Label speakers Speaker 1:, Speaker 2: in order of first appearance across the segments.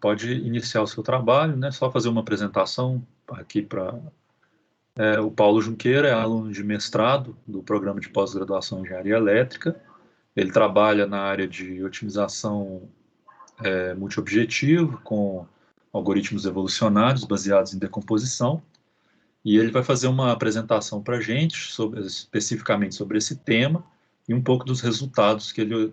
Speaker 1: Pode iniciar o seu trabalho, né? Só fazer uma apresentação aqui para... o Paulo Junqueira é aluno de mestrado do programa de pós-graduação em Engenharia Elétrica. Ele trabalha na área de otimização multiobjetivo, com algoritmos evolucionários baseados em decomposição. E ele vai fazer uma apresentação para a gente, especificamente sobre esse tema, e um pouco dos resultados que ele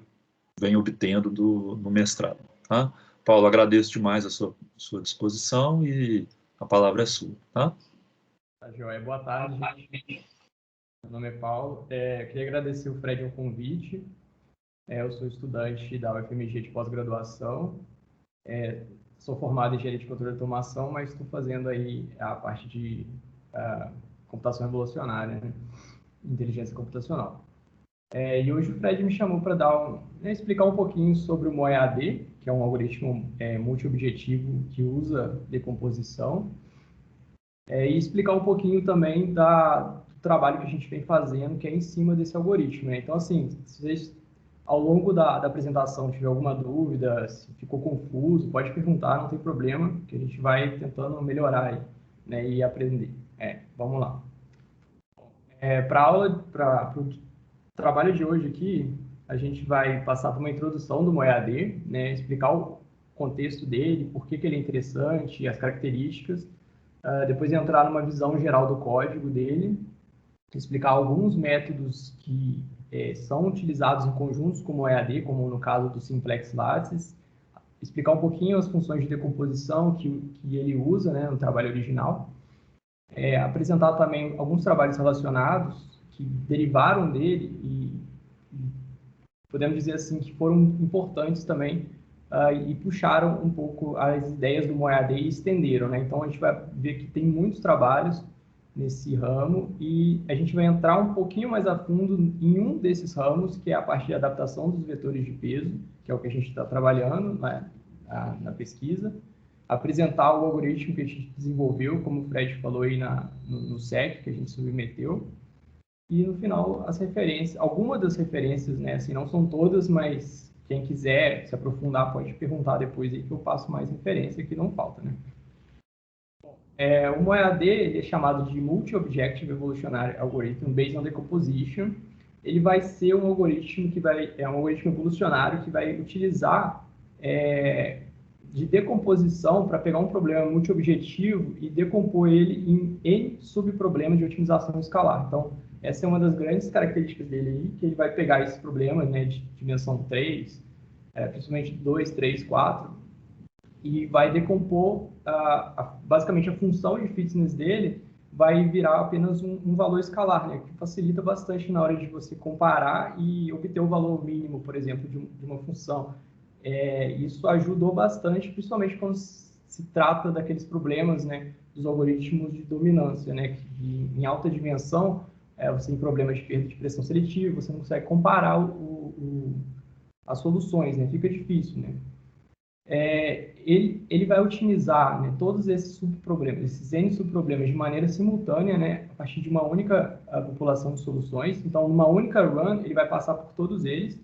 Speaker 1: vem obtendo no mestrado. Tá? Paulo, agradeço demais a sua disposição e a palavra é sua. Tá?
Speaker 2: Tá, joia. Boa tarde, gente. Meu nome é Paulo. Queria agradecer o Fred ao convite. Eu sou estudante da UFMG de pós-graduação. Sou formado em engenharia de controle de automação, mas estou fazendo aí a parte de computação revolucionária, né? Inteligência computacional. E hoje o Fred me chamou para explicar um pouquinho sobre o MoEAD, que é um algoritmo multiobjetivo que usa decomposição, e explicar um pouquinho também do trabalho que a gente vem fazendo, que é em cima desse algoritmo, né? Então, assim, se vocês, ao longo da apresentação, tiver alguma dúvida, se ficou confuso, pode perguntar, não tem problema, que a gente vai tentando melhorar aí, né, e aprender. Vamos lá. Para o trabalho de hoje aqui, a gente vai passar por uma introdução do MoEAD, né, explicar o contexto dele, por que ele é interessante, as características, depois entrar numa visão geral do código dele, explicar alguns métodos que são utilizados em conjuntos com o MoEAD, como no caso do Simplex Lattice, explicar um pouquinho as funções de decomposição que ele usa, né, no trabalho original, apresentar também alguns trabalhos relacionados que derivaram dele e podemos dizer assim que foram importantes também e puxaram um pouco as ideias do MoEAD e estenderam, né? Então a gente vai ver que tem muitos trabalhos nesse ramo e a gente vai entrar um pouquinho mais a fundo em um desses ramos, que é a parte de adaptação dos vetores de peso, que é o que a gente está trabalhando, né, na pesquisa, apresentar o algoritmo que a gente desenvolveu, como o Fred falou aí no SEC, que a gente submeteu, e no final as referências, algumas das referências, né, assim, não são todas, mas quem quiser se aprofundar pode perguntar depois aí que eu passo mais referência, que não falta, né. O MoEAD ele é chamado de Multi-Objective Evolutionary Algorithm Based on Decomposition. Ele vai ser um algoritmo um algoritmo evolucionário que vai utilizar de decomposição para pegar um problema multi-objetivo e decompor ele em N subproblemas de otimização escalar. Então, essa é uma das grandes características dele aí, que ele vai pegar esses problemas, né, de dimensão 3, principalmente 2, 3, 4, e vai decompor, basicamente a função de fitness dele vai virar apenas um valor escalar, né, que facilita bastante na hora de você comparar e obter o valor mínimo, por exemplo, de uma função. Isso ajudou bastante, principalmente quando se trata daqueles problemas, né, dos algoritmos de dominância, né, que em alta dimensão você tem problemas de perda de pressão seletiva, você não consegue comparar as soluções, né, fica difícil, né. Ele vai otimizar, né, todos esses subproblemas, esses N subproblemas de maneira simultânea, né, a partir de uma única população de soluções. Então, numa única run, ele vai passar por todos eles,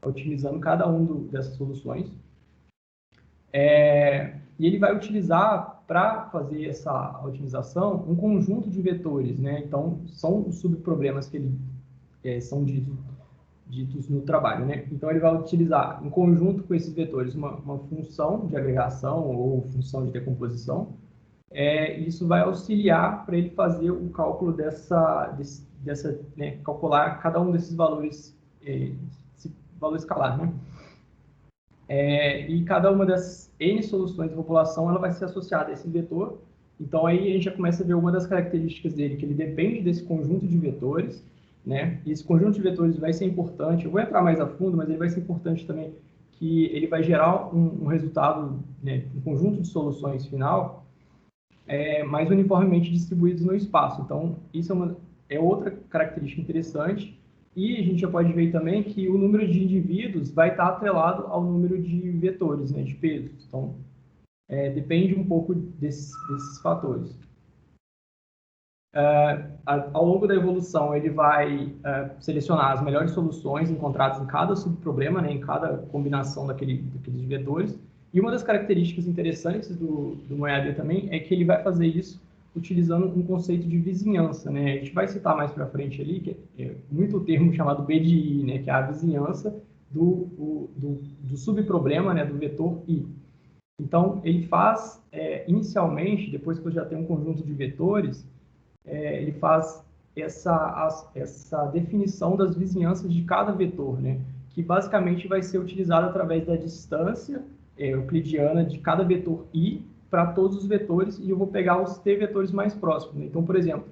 Speaker 2: otimizando cada dessas soluções. E ele vai utilizar, para fazer essa otimização, um conjunto de vetores, né? Então, são os subproblemas que são ditos no trabalho, né? Então, ele vai utilizar, em conjunto com esses vetores, uma função de agregação ou função de decomposição. Isso vai auxiliar para ele fazer o cálculo né, calcular cada um desses valores, esse valor escalar, né? E cada uma das N soluções de população, ela vai ser associada a esse vetor. Então, aí a gente já começa a ver uma das características dele, que ele depende desse conjunto de vetores, né? E esse conjunto de vetores vai ser importante, eu vou entrar mais a fundo, mas ele vai ser importante também, que ele vai gerar um resultado, né, um conjunto de soluções final, mais uniformemente distribuídos no espaço. Então, isso é outra característica interessante. E a gente já pode ver também que o número de indivíduos vai estar atrelado ao número de vetores, né, de pesos. Então, depende um pouco desses fatores. Ao longo da evolução, ele vai selecionar as melhores soluções encontradas em cada subproblema, né, em cada combinação daqueles vetores, E uma das características interessantes do MoEAD também é que ele vai fazer isso utilizando um conceito de vizinhança, né? A gente vai citar mais para frente ali, que é muito o termo chamado BDI, né? Que é a vizinhança do subproblema, né? Do vetor I. Então, ele faz, inicialmente, depois que eu já tenho um conjunto de vetores, ele faz essa definição das vizinhanças de cada vetor, né? Que basicamente vai ser utilizado através da distância euclidiana de cada vetor I para todos os vetores, e eu vou pegar os t vetores mais próximos, né? Então, por exemplo,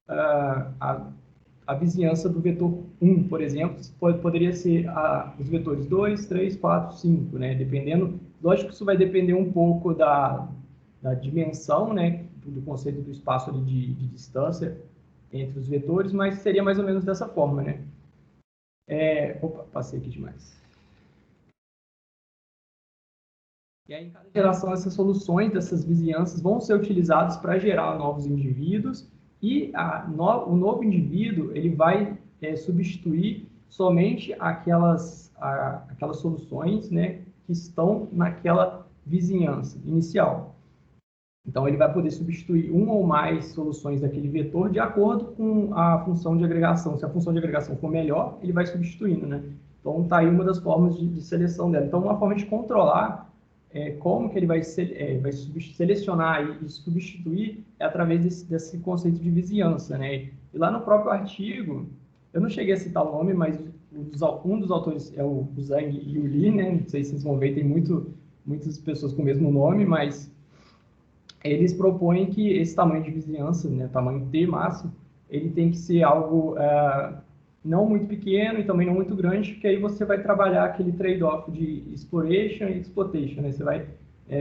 Speaker 2: a vizinhança do vetor 1, por exemplo, poderia ser os vetores 2, 3, 4, 5, né? Dependendo, lógico que isso vai depender um pouco da dimensão, né? Do conceito do espaço ali de distância entre os vetores, mas seria mais ou menos dessa forma, né? Opa, passei aqui demais. E aí, em cada geração, essas soluções dessas vizinhanças vão ser utilizadas para gerar novos indivíduos, e o novo indivíduo ele vai substituir somente aquelas soluções, né, que estão naquela vizinhança inicial. Então, ele vai poder substituir uma ou mais soluções daquele vetor de acordo com a função de agregação. Se a função de agregação for melhor, ele vai substituindo, né? Então, está aí uma das formas de seleção dela. Então, uma forma de controlar como que ele vai selecionar e substituir é através desse conceito de vizinhança, né? E lá no próprio artigo, eu não cheguei a citar o nome, mas um dos autores é o Zhang e o Li, né? Não sei se vocês vão ver, tem muitas pessoas com o mesmo nome, mas eles propõem que esse tamanho de vizinhança, né, tamanho T máximo, ele tem que ser algo não muito pequeno e também não muito grande, porque aí você vai trabalhar aquele trade-off de exploration e exploitation, né? Você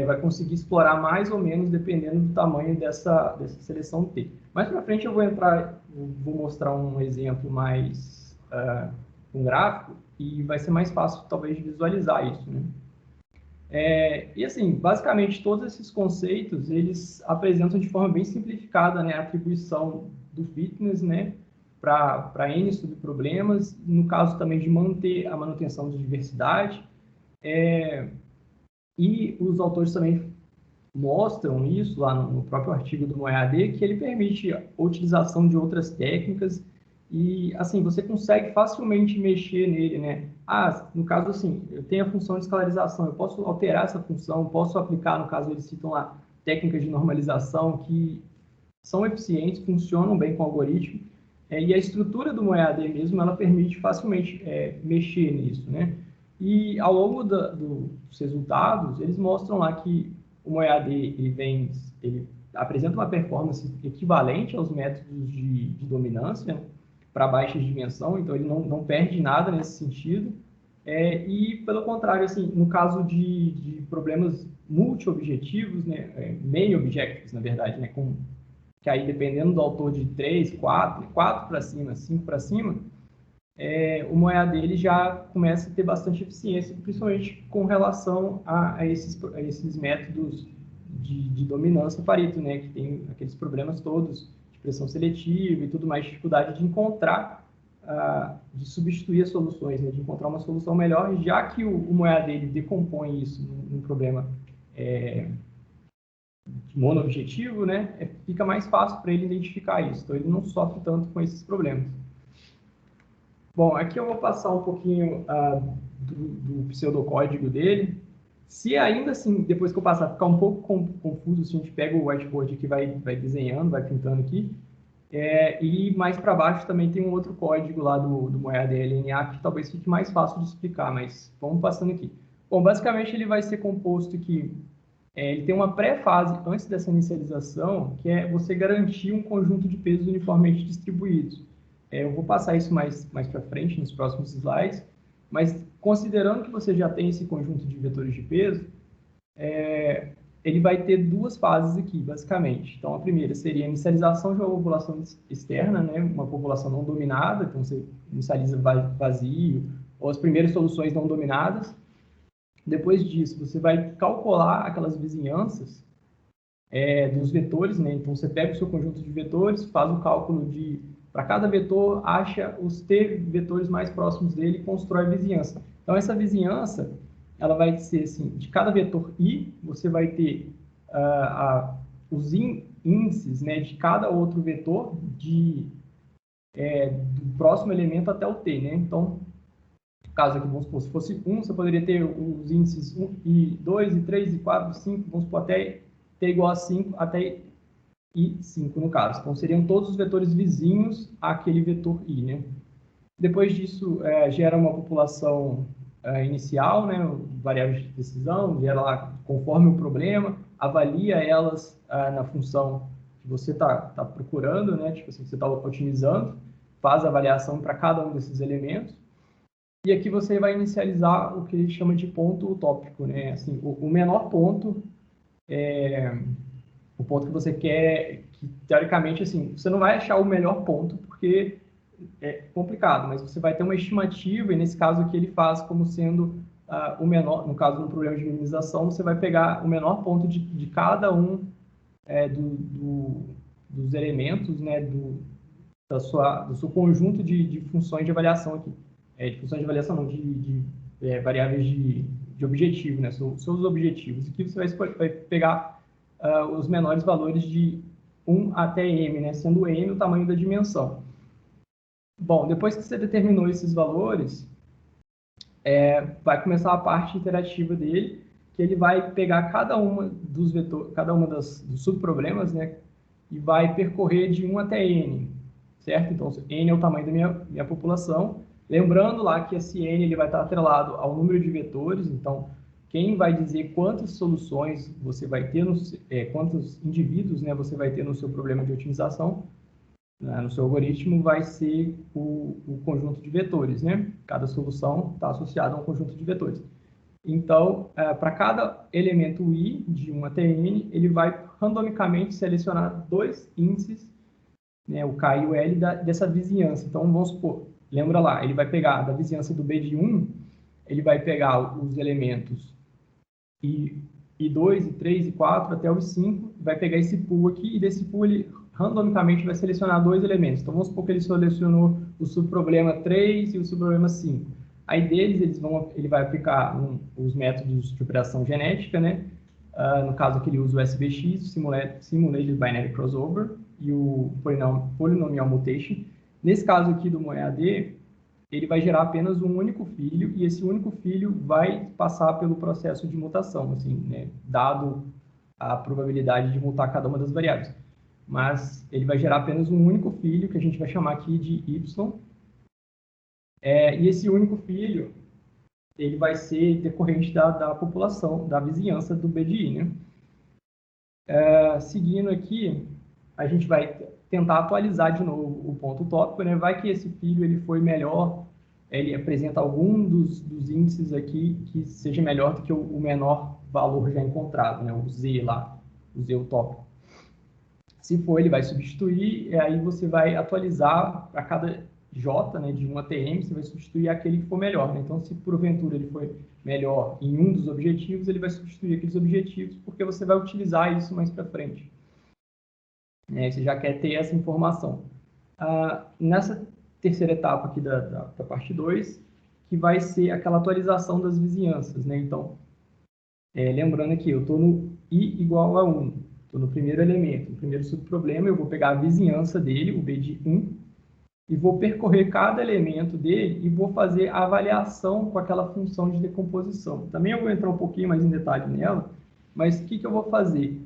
Speaker 2: vai conseguir explorar mais ou menos dependendo do tamanho dessa seleção T. Mais para frente eu vou mostrar um exemplo mais um gráfico, e vai ser mais fácil talvez de visualizar isso, né? E assim, basicamente todos esses conceitos, eles apresentam de forma bem simplificada, né, a atribuição do fitness, né, para N subproblemas, no caso também de manter a manutenção de diversidade, e os autores também mostram isso lá no próprio artigo do MoEAD, que ele permite a utilização de outras técnicas, e assim, você consegue facilmente mexer nele, né? No caso assim, eu tenho a função de escalarização, eu posso alterar essa função, posso aplicar, no caso eles citam lá, técnicas de normalização que são eficientes, funcionam bem com o algoritmo, e a estrutura do MoEAD mesmo, ela permite facilmente mexer nisso, né? E ao longo dos resultados, eles mostram lá que o MoEAD ele apresenta uma performance equivalente aos métodos de dominância para baixa dimensão, então ele não perde nada nesse sentido. E, pelo contrário, assim, no caso de problemas multi-objetivos, né, main objectives, na verdade, né, que aí, dependendo do autor de 3, 4 para cima, 5 para cima, o MoEAD dele já começa a ter bastante eficiência, principalmente com relação a esses métodos de dominância Pareto, né, que tem aqueles problemas todos de pressão seletiva e tudo mais, dificuldade de encontrar, de substituir as soluções, né, de encontrar uma solução melhor, já que o MoEAD dele decompõe isso num problema monoobjetivo, né, fica mais fácil para ele identificar isso, então ele não sofre tanto com esses problemas. Bom, aqui eu vou passar um pouquinho do pseudocódigo dele. Se ainda assim, depois que eu passar, ficar um pouco confuso, se a gente pega o whiteboard aqui, vai desenhando, vai pintando aqui. E mais para baixo também tem um outro código lá do MoEAD LNA, que talvez fique mais fácil de explicar, mas vamos passando aqui. Bom, basicamente ele vai ser composto aqui. Ele tem uma pré-fase antes dessa inicialização, que é você garantir um conjunto de pesos uniformemente distribuídos. Eu vou passar isso mais para frente, nos próximos slides, mas considerando que você já tem esse conjunto de vetores de peso, ele vai ter duas fases aqui, basicamente. Então, a primeira seria a inicialização de uma população externa, né? Uma população não dominada, então você inicializa vazio, ou as primeiras soluções não dominadas. Depois disso, você vai calcular aquelas vizinhanças dos vetores, né? Então, você pega o seu conjunto de vetores, faz o cálculo para cada vetor, acha os t vetores mais próximos dele e constrói a vizinhança. Então, essa vizinhança, ela vai ser assim, de cada vetor i, você vai ter os índices, né, de cada outro vetor do próximo elemento até o t, né? Então, no caso aqui, vamos supor, se fosse 1, você poderia ter os índices 1 e 2, e 3, e 4, e 5, vamos supor, até t igual a 5, até i 5 no caso. Então, seriam todos os vetores vizinhos àquele vetor i, né? Depois disso, gera uma população inicial, né, variáveis de decisão, gera lá conforme o problema, avalia elas na função que você está procurando, né, tipo assim, que você está otimizando, faz a avaliação para cada um desses elementos, e aqui você vai inicializar o que ele chama de ponto utópico, né, assim, o menor ponto o ponto que você quer, que teoricamente, assim, você não vai achar o melhor ponto, porque é complicado, mas você vai ter uma estimativa, e nesse caso aqui ele faz como sendo o menor, no caso do problema de minimização, você vai pegar o menor ponto de cada um dos elementos, né, do seu conjunto de funções de avaliação aqui. De funções de avaliação, não, de variáveis de objetivo, né, seus objetivos. Aqui você vai pegar os menores valores de 1 até m, né, sendo m o tamanho da dimensão. Bom, depois que você determinou esses valores, vai começar a parte interativa dele, que ele vai pegar cada uma dos vetores, cada uma dos subproblemas, né, e vai percorrer de 1 até n, certo? Então, n é o tamanho da minha população. Lembrando lá que esse n ele vai estar atrelado ao número de vetores, então, quem vai dizer quantas soluções você vai ter, quantos indivíduos, né, você vai ter no seu problema de otimização, no seu algoritmo, vai ser o conjunto de vetores, né? Cada solução está associada a um conjunto de vetores. Então, para cada elemento i, de 1 até n, ele vai randomicamente selecionar dois índices, né, o k e o l, dessa vizinhança. Então, vamos supor, lembra lá, ele vai pegar da vizinhança do b de 1, ele vai pegar os elementos i2, i3, i4, até o i5, vai pegar esse pool aqui, e desse pool ele randomicamente vai selecionar dois elementos. Então, vamos supor que ele selecionou o subproblema 3 e o subproblema 5. Aí deles, ele vai aplicar os métodos de operação genética, né? No caso aqui ele usa o SVX, o Simulated Binary Crossover, e o Polynomial Mutation. Nesse caso aqui do MoEAD, ele vai gerar apenas um único filho, e esse único filho vai passar pelo processo de mutação, assim, né? Dado a probabilidade de mutar cada uma das variáveis. Mas ele vai gerar apenas um único filho, que a gente vai chamar aqui de y. E esse único filho, ele vai ser decorrente da população, da vizinhança do BDI, né? Seguindo aqui, a gente vai tentar atualizar de novo o ponto utópico, né? Vai que esse filho ele foi melhor, ele apresenta algum dos índices aqui que seja melhor do que o menor valor já encontrado, né? O Z lá, o Z utópico. Se for, ele vai substituir, e aí você vai atualizar para cada J, né, de 1 até M, você vai substituir aquele que for melhor, né? Então, se porventura ele foi melhor em um dos objetivos, ele vai substituir aqueles objetivos, porque você vai utilizar isso mais para frente. Você já quer ter essa informação. Nessa terceira etapa aqui da parte 2, que vai ser aquela atualização das vizinhanças, né? Então, lembrando aqui, eu estou no I igual a 1. Estou no primeiro elemento, no primeiro subproblema, eu vou pegar a vizinhança dele, o B de 1, e vou percorrer cada elemento dele e vou fazer a avaliação com aquela função de decomposição. Também eu vou entrar um pouquinho mais em detalhe nela, mas o que eu vou fazer?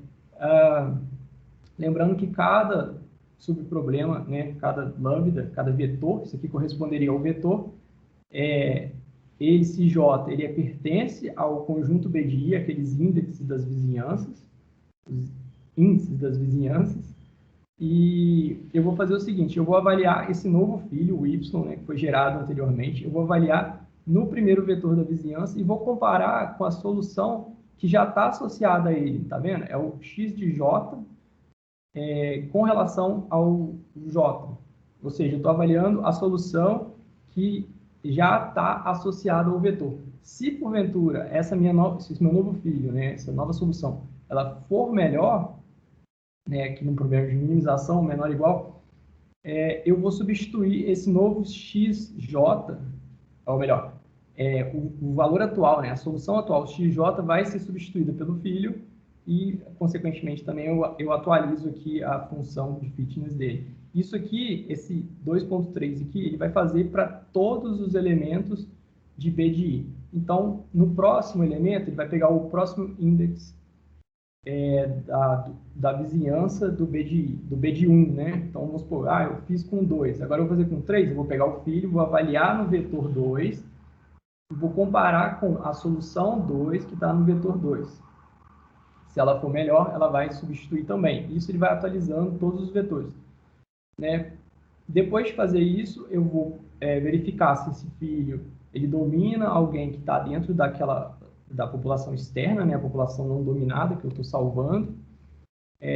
Speaker 2: Lembrando que cada subproblema, né, cada lambda, cada vetor, isso aqui corresponderia ao vetor, esse J, ele pertence ao conjunto B de I, aqueles índices das vizinhanças, os índices das vizinhanças, e eu vou fazer o seguinte, eu vou avaliar esse novo filho, o Y, né, que foi gerado anteriormente, eu vou avaliar no primeiro vetor da vizinhança e vou comparar com a solução que já está associada a ele, tá vendo? É o x de J com relação ao J, ou seja, eu estou avaliando a solução que já está associada ao vetor. Se porventura esse meu novo filho, né, essa nova solução, ela for melhor, né, aqui no problema de minimização, menor ou igual, eu vou substituir esse novo xj, ou melhor, o valor atual, né, a solução atual xj vai ser substituída pelo filho e, consequentemente, também eu atualizo aqui a função de fitness dele. Isso aqui, esse 2.3 aqui, ele vai fazer para todos os elementos de B de I. Então, no próximo elemento, ele vai pegar o próximo index da vizinhança do B de 1, né? Então, vamos supor, eu fiz com 2, agora eu vou fazer com 3, eu vou pegar o filho, vou avaliar no vetor 2, e vou comparar com a solução 2 que está no vetor 2. Se ela for melhor, ela vai substituir também. Isso ele vai atualizando todos os vetores, né? Depois de fazer isso, eu vou verificar se esse filho ele domina alguém que está dentro da população externa, né? A população não dominada que eu estou salvando.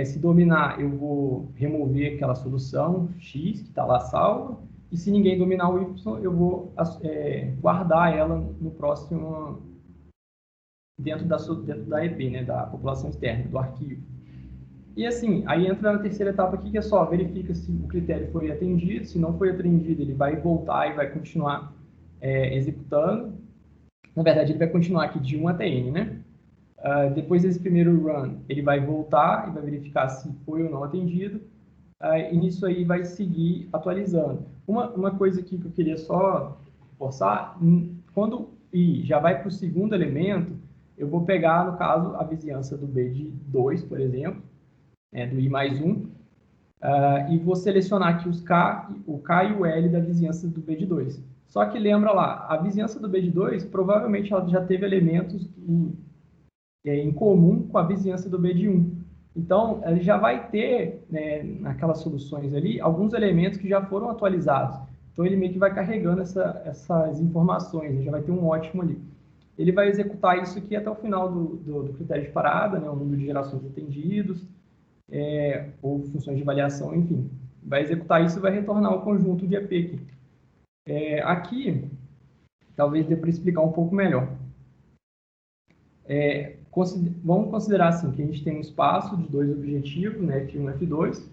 Speaker 2: Se dominar, eu vou remover aquela solução X que está lá salva. E se ninguém dominar o Y, eu vou guardar ela no próximo, dentro da EP, né? Da população externa, do arquivo. E assim, aí entra na terceira etapa aqui, que é só verifica se o critério foi atendido. Se não foi atendido, ele vai voltar e vai continuar executando. Na verdade, ele vai continuar aqui de 1 até N, né? Depois desse primeiro run, ele vai voltar e vai verificar se foi ou não atendido. E nisso aí vai seguir atualizando. Uma coisa aqui que eu queria só reforçar, quando I já vai para o segundo elemento, eu vou pegar, no caso, a vizinhança do B de 2, por exemplo, do I mais 1, e vou selecionar aqui o K e o L da vizinhança do B de 2. Só que lembra lá, a vizinhança do B de 2, provavelmente ela já teve elementos em comum com a vizinhança do B de 1. Então, ele já vai ter, né, naquelas soluções ali, alguns elementos que já foram atualizados. Então, ele meio que vai carregando essas informações, né, já vai ter um ótimo ali. Ele vai executar isso aqui até o final do critério de parada, né, o número de gerações atendidos, ou funções de avaliação, enfim. Vai executar isso e vai retornar o conjunto de EP aqui. Aqui, talvez dê para explicar um pouco melhor. Vamos considerar assim, que a gente tem um espaço de 2 objetivos, né, F1 e F2.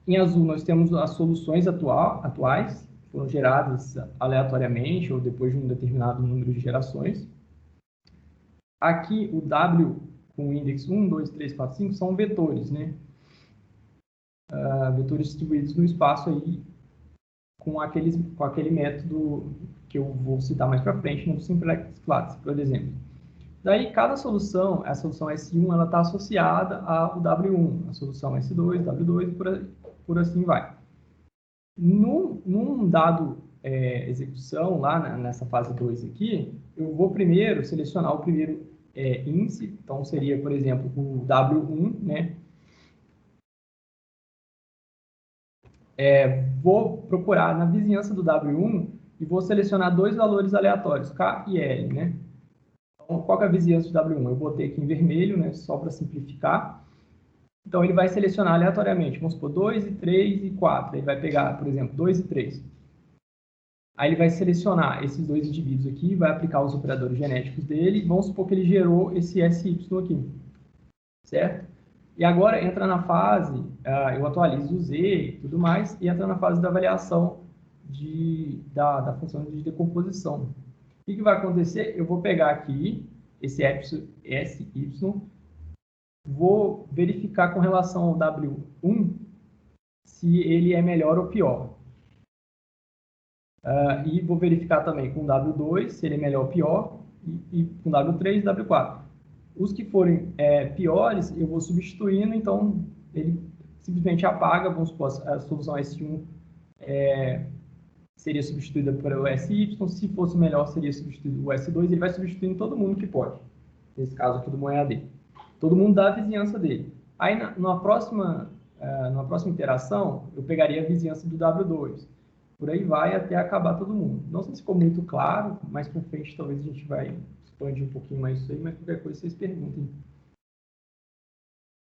Speaker 2: Em azul, nós temos as soluções atuais, foram geradas aleatoriamente ou depois de um determinado número de gerações. Aqui, o W com o index 1, 2, 3, 4, 5 são vetores, né? Vetores distribuídos no espaço aí com aquele método que eu vou citar mais para frente, no Simplex Class, por exemplo. Daí, cada solução, a solução S1, ela está associada ao W1, a solução S2, W2, por assim vai. Num dado execução, lá nessa fase 2 aqui, eu vou primeiro selecionar o primeiro índice, então seria, por exemplo, o W1, né? Vou procurar na vizinhança do W1 e vou selecionar 2 valores aleatórios, K e L, né? Então, qual que é a vizinhança do W1? Eu botei aqui em vermelho, né? Só para simplificar. Então, ele vai selecionar aleatoriamente, vamos supor, 2 e 3 e 4. Ele vai pegar, por exemplo, 2 e 3. Aí ele vai selecionar esses 2 indivíduos aqui, vai aplicar os operadores genéticos dele. Vamos supor que ele gerou esse SY aqui, certo? E agora entra na fase, eu atualizo o Z e tudo mais, e entra na fase da avaliação da função de decomposição. O que vai acontecer? Eu vou pegar aqui esse SY, vou verificar com relação ao W1 se ele é melhor ou pior. E vou verificar também com o W2 se ele é melhor ou pior, e com o W3 e W4. Os que forem piores, eu vou substituindo, então ele simplesmente apaga, vamos supor, a solução S1 seria substituída por o SY, se fosse melhor seria substituído o S2, ele vai substituindo todo mundo que pode, nesse caso aqui do MoEAD. Todo mundo da vizinhança dele. Aí, na próxima interação, eu pegaria a vizinhança do W2. Por aí vai até acabar todo mundo. Não sei se ficou muito claro, mais para frente talvez a gente vai expandir um pouquinho mais isso aí, mas qualquer coisa vocês perguntem.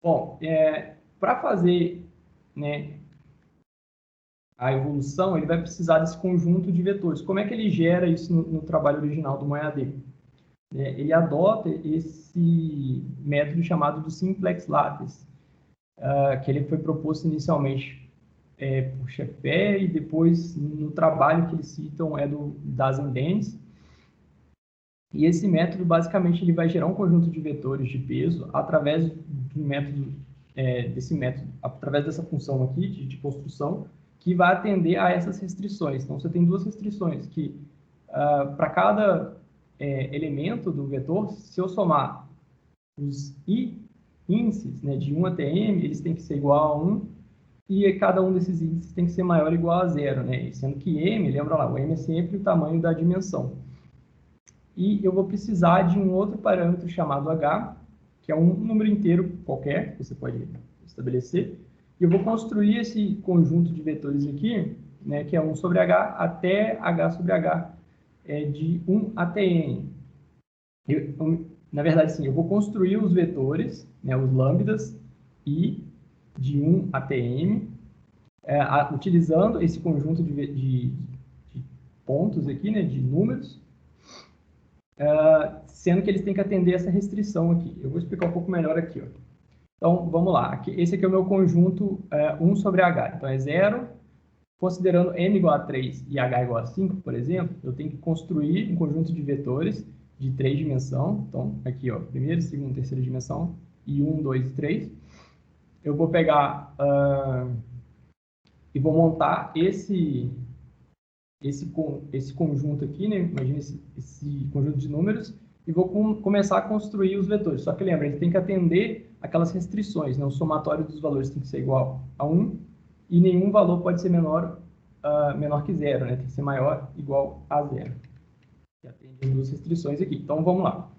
Speaker 2: Bom, para fazer, né, a evolução, ele vai precisar desse conjunto de vetores. Como é que ele gera isso no trabalho original do MoEAD? Ele adota esse método chamado do Simplex Lattice, que ele foi proposto inicialmente por Sheffer, e depois no trabalho que eles citam é do Dazen-Dennis. E esse método, basicamente, ele vai gerar um conjunto de vetores de peso através do método, através dessa função aqui de construção, que vai atender a essas restrições. Então, você tem duas restrições, que para cada elemento do vetor, se eu somar os índices, né, de 1 até m, eles têm que ser igual a 1, e cada um desses índices tem que ser maior ou igual a 0, né? Sendo que m, lembra lá, o m é sempre o tamanho da dimensão. E eu vou precisar de um outro parâmetro chamado h, que é um número inteiro qualquer, que você pode estabelecer, e eu vou construir esse conjunto de vetores aqui, né, que é 1 sobre h até h sobre h, de 1 até n. Na verdade, sim, eu vou construir os vetores, né, os lambdas, i de 1 até m, utilizando esse conjunto de pontos aqui, né, de números, sendo que eles têm que atender essa restrição aqui. Eu vou explicar um pouco melhor aqui. Ó. Então, vamos lá. Esse aqui é o meu conjunto 1 sobre h. Então, é 0. Considerando m igual a 3 e h igual a 5, por exemplo, eu tenho que construir um conjunto de vetores de 3 dimensões. Então, aqui, ó, primeira, segunda, terceira dimensão, e 1, 2 e 3. Eu vou pegar e vou montar esse conjunto aqui, né? Imagina esse conjunto de números, e vou começar a construir os vetores. Só que lembra, ele tem que atender aquelas restrições, né? O somatório dos valores tem que ser igual a 1, e nenhum valor pode ser menor que 0, né? Tem que ser maior ou igual a 0. Que atende as duas restrições aqui. Então, vamos lá.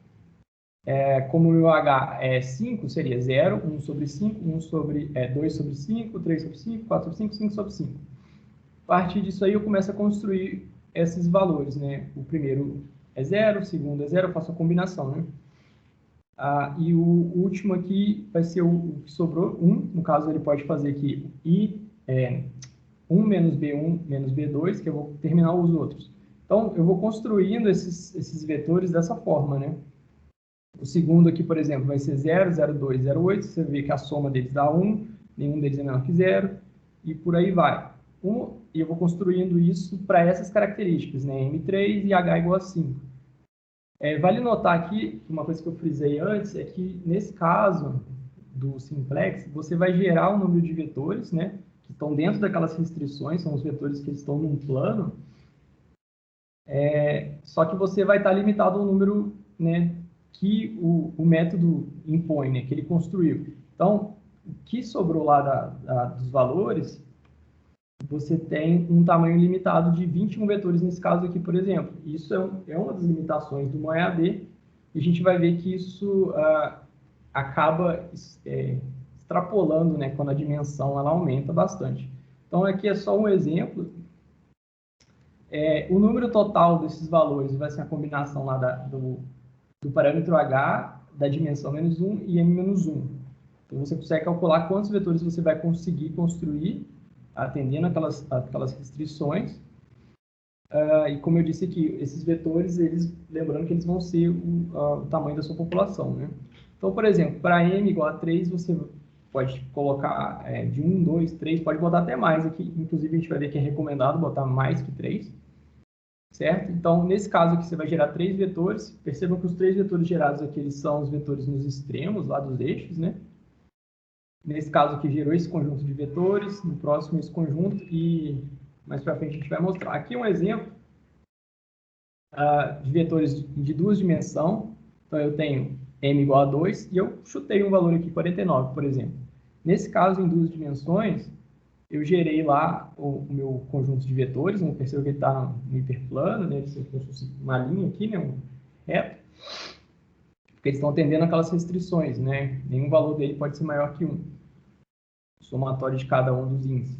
Speaker 2: Como o meu h é 5, seria 0, 1 sobre 5, 2 sobre 5, 3 sobre 5, 4 sobre 5, 5 sobre 5. A partir disso aí, eu começo a construir esses valores, né? O primeiro é 0, o segundo é 0, eu faço a combinação, né? E o último aqui vai ser o que sobrou, 1. No caso, ele pode fazer aqui 1 menos B1 menos B2, que eu vou terminar os outros. Então, eu vou construindo esses vetores dessa forma, né? O segundo aqui, por exemplo, vai ser 0, 0, 2, 0, 8. Você vê que a soma deles dá 1, nenhum deles é menor que 0, e por aí vai. E eu vou construindo isso para essas características, né? M3 e H igual a 5. Vale notar aqui, uma coisa que eu frisei antes, é que nesse caso do simplex, você vai gerar um número de vetores, né? Que estão dentro daquelas restrições, são os vetores que estão num plano, só que você vai estar limitado ao número, né, que o método impõe, né, que ele construiu. Então, o que sobrou lá dos valores, você tem um tamanho limitado de 21 vetores nesse caso aqui, por exemplo. Isso é uma das limitações do MoEAD, e a gente vai ver que isso acaba extrapolando, né, quando a dimensão ela aumenta bastante. Então, aqui é só um exemplo. O número total desses valores vai ser a combinação lá do parâmetro h, da dimensão menos 1 e m menos 1. Então, você consegue calcular quantos vetores você vai conseguir construir, atendendo aquelas restrições. E como eu disse aqui, esses vetores, lembrando que eles vão ser o tamanho da sua população, né? Então, por exemplo, para m igual a 3, você pode colocar de 1, 2, 3, pode botar até mais aqui. Inclusive, a gente vai ver que é recomendado botar mais que 3. Certo? Então, nesse caso aqui, você vai gerar 3 vetores. Percebam que os 3 vetores gerados aqui, eles são os vetores nos extremos, lá dos eixos, né? Nesse caso aqui, gerou esse conjunto de vetores. No próximo, esse conjunto. E mais para frente, a gente vai mostrar. Aqui um exemplo de vetores de 2 dimensões. Então, eu tenho m igual a 2 e eu chutei um valor aqui, 49, por exemplo. Nesse caso, em 2 dimensões, eu gerei lá o meu conjunto de vetores, né? Perceba que ele está no hiperplano, né? Ele como se fosse uma linha aqui, né? Um reto, porque eles estão atendendo aquelas restrições, né? Nenhum valor dele pode ser maior que 1, o somatório de cada um dos índices.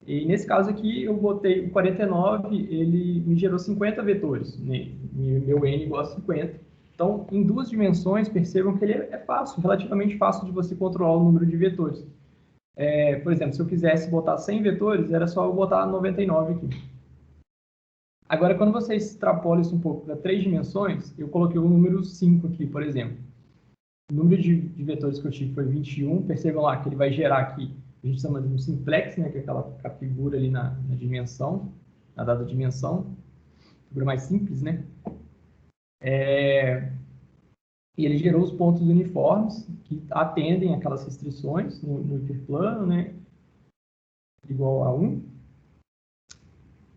Speaker 2: E nesse caso aqui, eu botei o 49, ele me gerou 50 vetores, né? Meu n igual a 50. Então, em 2 dimensões, percebam que ele é fácil, relativamente fácil de você controlar o número de vetores. Por exemplo, se eu quisesse botar 100 vetores, era só eu botar 99 aqui. Agora, quando você extrapola isso um pouco para 3 dimensões, eu coloquei o número 5 aqui, por exemplo. O número de vetores que eu tive foi 21. Percebam lá que ele vai gerar aqui a gente chama de um simplex, né, que é a figura ali na dimensão, na dada dimensão, figura mais simples, né? E ele gerou os pontos uniformes que atendem aquelas restrições no hiperplano, né? Igual a 1.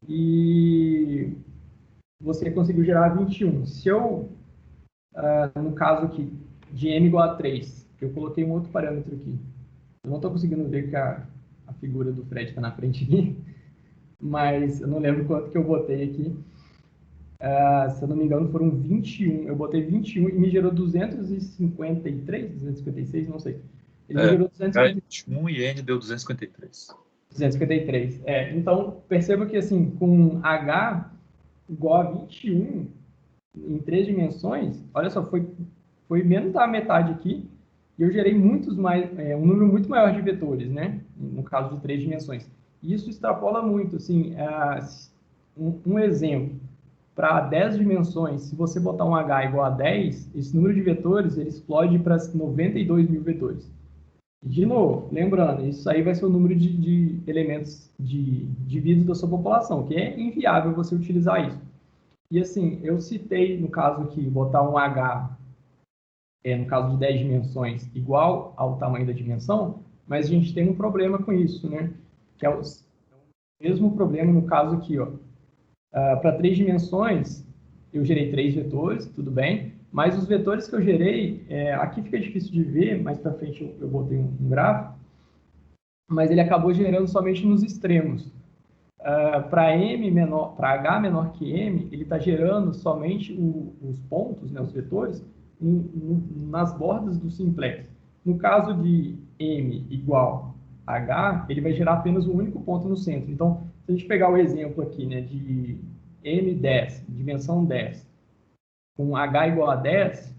Speaker 2: E você conseguiu gerar 21. Se eu, no caso aqui, de m igual a 3, eu coloquei um outro parâmetro aqui. Eu não estou conseguindo ver que a figura do Fred está na frente aqui, mas eu não lembro quanto que eu botei aqui. Se eu não me engano, foram 21. Eu botei 21 e me gerou 253, 256, não sei. Ele me gerou
Speaker 1: 251 e N deu 253.
Speaker 2: 253. Então, perceba que assim, com H igual a 21 em 3 dimensões, olha só, foi menos da metade aqui, e eu gerei um número muito maior de vetores, né? No caso de 3 dimensões. E isso extrapola muito, assim, um exemplo. Para 10 dimensões, se você botar um H igual a 10, esse número de vetores ele explode para 92 mil vetores. De novo, lembrando, isso aí vai ser o número de elementos de indivíduos da sua população, que é inviável você utilizar isso. E assim, eu citei, no caso aqui, botar um H, no caso de 10 dimensões, igual ao tamanho da dimensão, mas a gente tem um problema com isso, né? Que é o mesmo problema no caso aqui, ó. Para 3 dimensões, eu gerei 3 vetores, tudo bem, mas os vetores que eu gerei, aqui fica difícil de ver, mais para frente eu botei um gráfico, mas ele acabou gerando somente nos extremos. Para H menor que M, ele está gerando somente os pontos, né, os vetores, nas bordas do simplex. No caso de M igual a H, ele vai gerar apenas um único ponto no centro. Então, se a gente pegar o exemplo aqui, né, de M10, dimensão 10, com H igual a 10,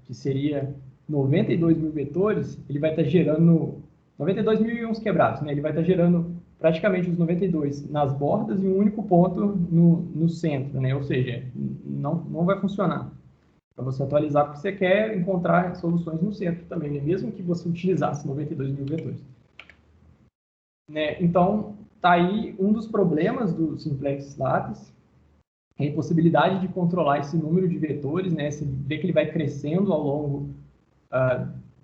Speaker 2: que seria 92 mil vetores, ele vai estar gerando 92 mil e uns quebrados, né? Ele vai estar gerando praticamente os 92 nas bordas e um único ponto no centro, né? Ou seja, não vai funcionar para você atualizar, porque você quer encontrar soluções no centro também, né? Mesmo que você utilizasse 92 mil vetores. Né? Então, tá aí um dos problemas do simplex lattice, a impossibilidade de controlar esse número de vetores, né? Você vê que ele vai crescendo ao longo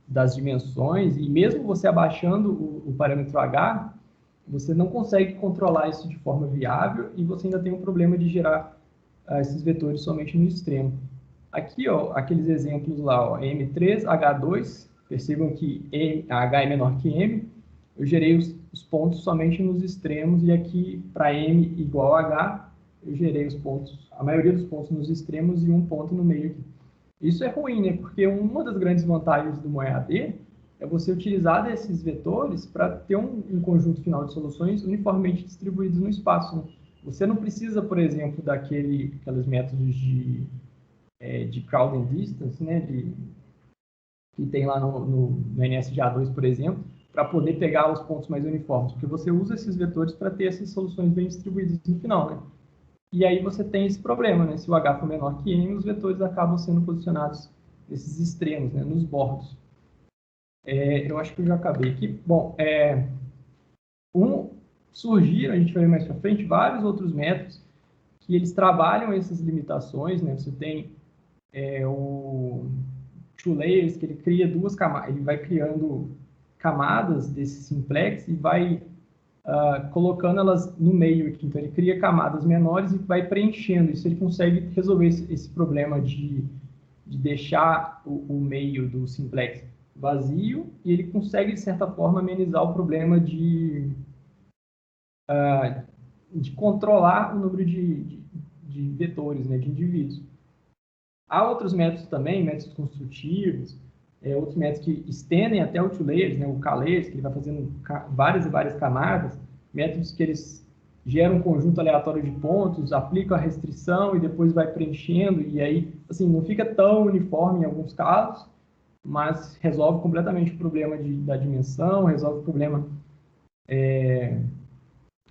Speaker 2: das dimensões, e mesmo você abaixando o parâmetro H, você não consegue controlar isso de forma viável, e você ainda tem um problema de gerar esses vetores somente no extremo. Aqui, ó, aqueles exemplos lá, ó, M3, H2, percebam que H é menor que M, eu gerei os pontos somente nos extremos, e aqui, para M igual a H, eu gerei os pontos, a maioria dos pontos nos extremos e um ponto no meio aqui. Isso é ruim, né? Porque uma das grandes vantagens do MoEAD é você utilizar desses vetores para ter um conjunto final de soluções uniformemente distribuídos no espaço. Né? Você não precisa, por exemplo, aqueles métodos de crowd and distance, né? Que tem lá no NSGA2, por exemplo, para poder pegar os pontos mais uniformes, porque você usa esses vetores para ter essas soluções bem distribuídas no final, né? E aí você tem esse problema, né? Se o H for menor que M, os vetores acabam sendo posicionados nesses extremos, né? Nos bordos. Eu acho que eu já acabei aqui. Bom, surgiram, a gente vai ver mais para frente, vários outros métodos que eles trabalham essas limitações, né? Você tem o Two Layers, que ele cria duas camadas, ele vai criando camadas desse simplex e vai colocando elas no meio aqui. Então, ele cria camadas menores e vai preenchendo. Isso ele consegue resolver esse problema de deixar o meio do simplex vazio, e ele consegue, de certa forma, amenizar o problema de controlar o número de vetores, né, de indivíduos. Há outros métodos também, métodos construtivos, outros métodos que estendem até o two layers, né, o K-layers, que ele vai fazendo várias e várias camadas, métodos que eles geram um conjunto aleatório de pontos, aplicam a restrição e depois vai preenchendo, e aí, assim, não fica tão uniforme em alguns casos, mas resolve completamente o problema da dimensão, resolve o problema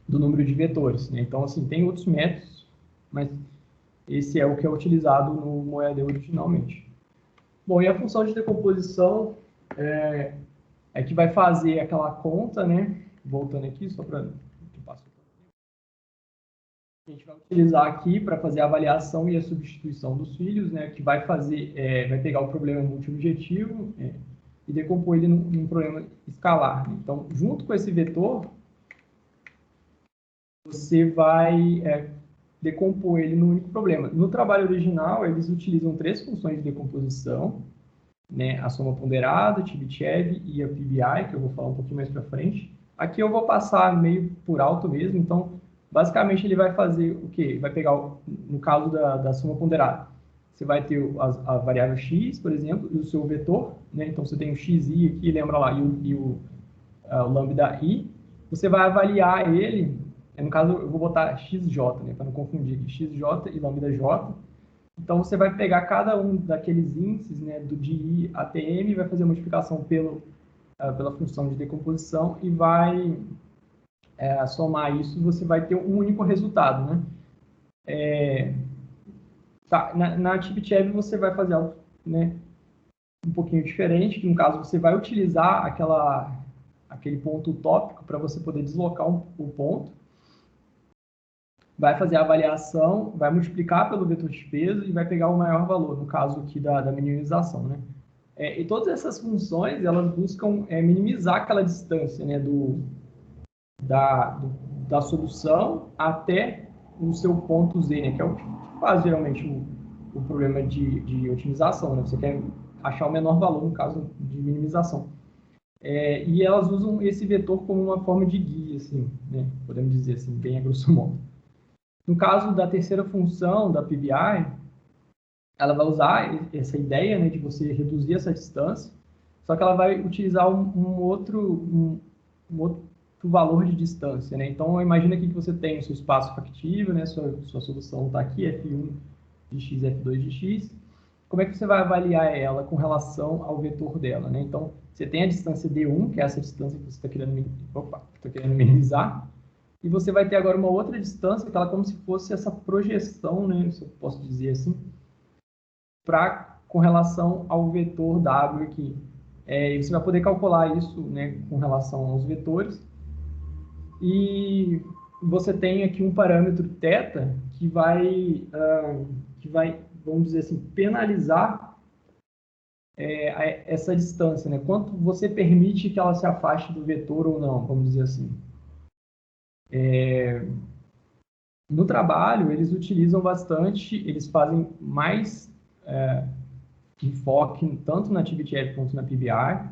Speaker 2: do número de vetores. Né? Então, assim, tem outros métodos, mas esse é o que é utilizado no MoEAD originalmente. Bom, e a função de decomposição é que vai fazer aquela conta, né? Voltando aqui, só para que passou. A gente vai utilizar aqui para fazer a avaliação e a substituição dos filhos, né? Que vai fazer, vai pegar o problema multiobjetivo e decompor ele num problema escalar. Né? Então, junto com esse vetor, você vai decompor ele no único problema. No trabalho original, eles utilizam 3 funções de decomposição, né? A soma ponderada, Chebyshev e a PBI, que eu vou falar um pouquinho mais para frente. Aqui eu vou passar meio por alto mesmo, então, basicamente, ele vai fazer o quê? Vai pegar, no caso da soma ponderada, você vai ter a variável x, por exemplo, e o seu vetor, né? Então, você tem o xi aqui, lembra lá, e o lambda i. Você vai avaliar ele, no caso, eu vou botar xj, né? Para não confundir aqui, xj e lambda j. Então, você vai pegar cada um daqueles índices, né, do de I até M, vai fazer a multiplicação pela função de decomposição e vai somar isso, você vai ter um único resultado, né? Tá, na Chebyshev você vai fazer algo, né, um pouquinho diferente, que no caso você vai utilizar aquele ponto utópico para você poder deslocar o ponto, vai fazer a avaliação, vai multiplicar pelo vetor de peso e vai pegar o maior valor, no caso aqui da minimização, né? E todas essas funções, elas buscam minimizar aquela distância, né, da solução até o seu ponto Z, né, que é o que faz geralmente o problema de otimização, né? Você quer achar o menor valor, no caso de minimização. E elas usam esse vetor como uma forma de guia, assim, né? Podemos dizer assim, bem a grosso modo. No caso da terceira função, da PBI, ela vai usar essa ideia, né, de você reduzir essa distância, só que ela vai utilizar um outro valor de distância, né? Então, imagina aqui que você tem o seu espaço factível, né? Sua solução está aqui, f1 de x, f2 de x. Como é que você vai avaliar ela com relação ao vetor dela, né? Então, você tem a distância d1, que é essa distância que você está querendo minimizar, e você vai ter agora uma outra distância, que ela é como se fosse essa projeção, né, se eu posso dizer assim, com relação ao vetor W aqui. E você vai poder calcular isso, né, com relação aos vetores. E você tem aqui um parâmetro θ que vai, vamos dizer assim, penalizar essa distância, né? Quanto você permite que ela se afaste do vetor ou não, vamos dizer assim. No trabalho, eles utilizam bastante, eles fazem mais enfoque tanto na Chebyshev quanto na PBI.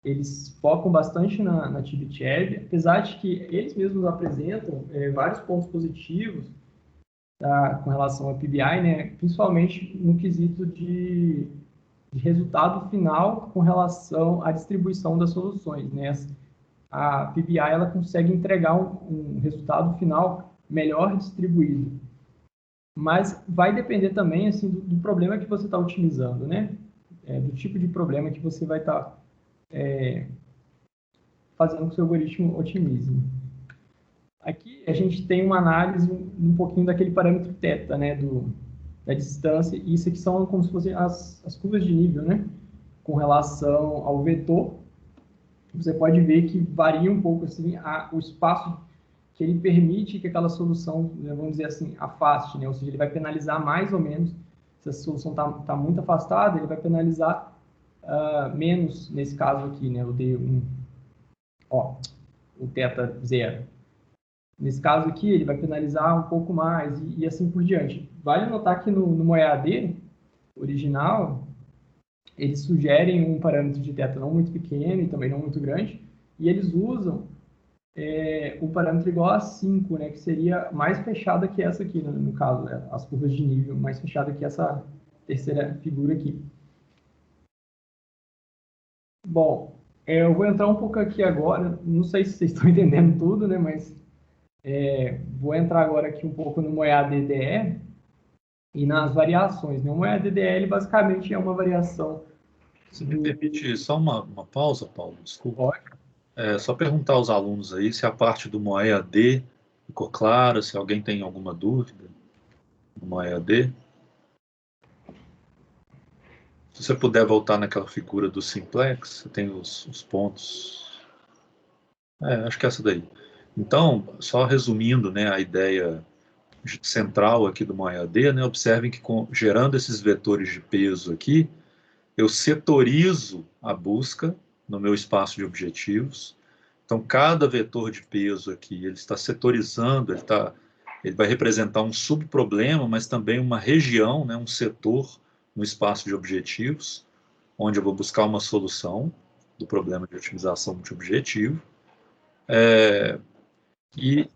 Speaker 2: Eles focam bastante na Chebyshev, apesar de que eles mesmos apresentam vários pontos positivos com relação à PBI, né? Principalmente no quesito de resultado final com relação à distribuição das soluções, né? A PBI ela consegue entregar um resultado final melhor distribuído. Mas vai depender também assim, do problema que você está otimizando, né? Do tipo de problema que você vai estar fazendo que o seu algoritmo otimize. Aqui a gente tem uma análise um pouquinho daquele parâmetro θ, né? Da distância. E isso aqui são como se fossem as curvas de nível, né? Com relação ao vetor. Você pode ver que varia um pouco assim, o espaço que ele permite que aquela solução, vamos dizer assim, afaste, né? Ou seja, ele vai penalizar mais ou menos, se a solução está muito afastada, ele vai penalizar menos, nesse caso aqui, né? O D1, o θ 0. Nesse caso aqui, ele vai penalizar um pouco mais e assim por diante. Vale notar que no MoEAD original, eles sugerem um parâmetro de θ não muito pequeno e também não muito grande, e eles usam um parâmetro igual a 5, né, que seria mais fechada que essa aqui, no caso, né, as curvas de nível, mais fechada que essa terceira figura aqui. Bom, eu vou entrar um pouco aqui agora, não sei se vocês estão entendendo tudo, né, mas vou entrar agora aqui um pouco no MoEAD-DE e nas variações. Né? O MoEAD-DE ele basicamente é uma variação.
Speaker 1: Se me permite só uma pausa, Paulo, desculpa.
Speaker 2: Pode.
Speaker 1: Só perguntar aos alunos aí se a parte do MoEAD ficou clara, se alguém tem alguma dúvida no MoEAD. Se Se você puder voltar naquela figura do simplex, você tem os pontos. Acho que é essa daí. Então, só resumindo, né, a ideia central aqui do MoEAD, né, observem que gerando esses vetores de peso aqui, eu setorizo a busca no meu espaço de objetivos. Então, cada vetor de peso aqui, ele está setorizando, ele vai representar um subproblema, mas também uma região, né, um setor no espaço de objetivos, onde eu vou buscar uma solução do problema de otimização multiobjetivo. E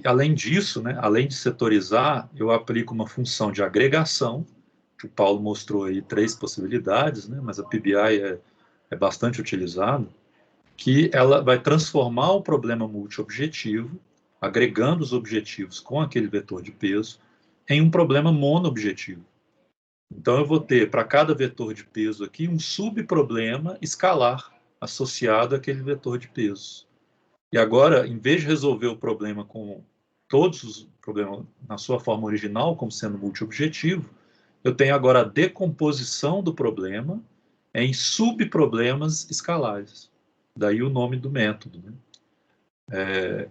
Speaker 1: além disso, né, além de setorizar, eu aplico uma função de agregação, que o Paulo mostrou aí 3 possibilidades, né, mas a PBI é bastante utilizada, que ela vai transformar o problema multiobjetivo, agregando os objetivos com aquele vetor de peso, em um problema monoobjetivo. Então, eu vou ter, para cada vetor de peso aqui, um subproblema escalar associado àquele vetor de peso. E agora, em vez de resolver o problema com todos os problemas na sua forma original, como sendo multiobjetivo, eu tenho agora a decomposição do problema em subproblemas escalares. Daí o nome do método, né?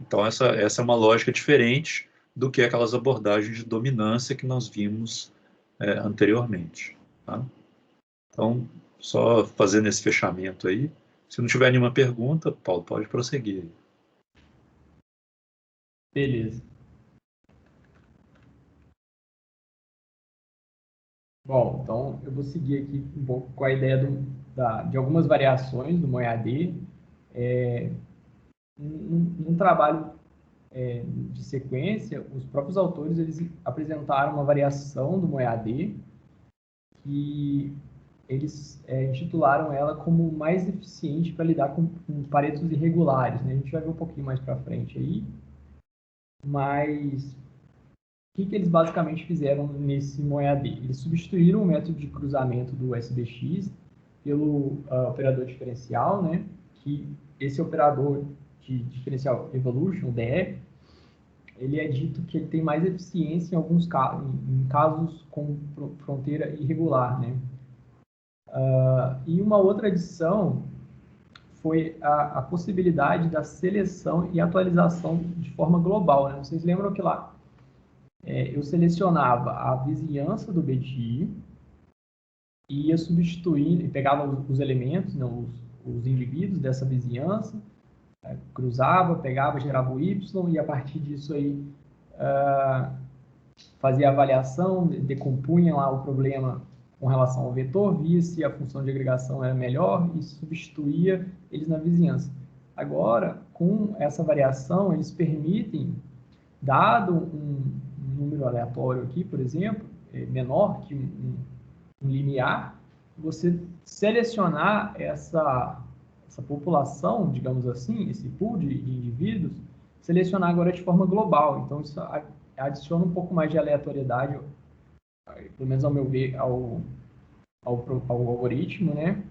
Speaker 1: Então, essa é uma lógica diferente do que aquelas abordagens de dominância que nós vimos anteriormente. Tá? Então, só fazendo esse fechamento aí. Se não tiver nenhuma pergunta, Paulo, pode prosseguir.
Speaker 2: Beleza. Bom, então eu vou seguir aqui um pouco com a ideia de algumas variações do MoEAD. Num trabalho de sequência, os próprios autores eles apresentaram uma variação do MoEAD que eles intitularam ela como mais eficiente para lidar com paretos irregulares, né? A gente vai ver um pouquinho mais para frente aí, mas o que eles basicamente fizeram nesse MoEAD? Eles substituíram o método de cruzamento do SBX pelo operador diferencial, né? Que esse operador de diferencial evolution, o DF, ele é dito que ele tem mais eficiência em alguns casos, em casos com fronteira irregular, né? E uma outra adição foi a possibilidade da seleção e atualização de forma global, né? Vocês lembram que lá eu selecionava a vizinhança do BDI e ia substituindo, e pegava os elementos, né, os indivíduos dessa vizinhança, cruzava, pegava, gerava o Y, e a partir disso aí fazia a avaliação, decompunha lá o problema com relação ao vetor, via se a função de agregação era melhor e substituía eles na vizinhança. Agora, com essa variação, eles permitem, dado um número aleatório aqui, por exemplo, menor que um limiar, você selecionar essa população, digamos assim, esse pool de indivíduos, selecionar agora de forma global. Então, isso adiciona um pouco mais de aleatoriedade, pelo menos ao meu ver, ao algoritmo, né?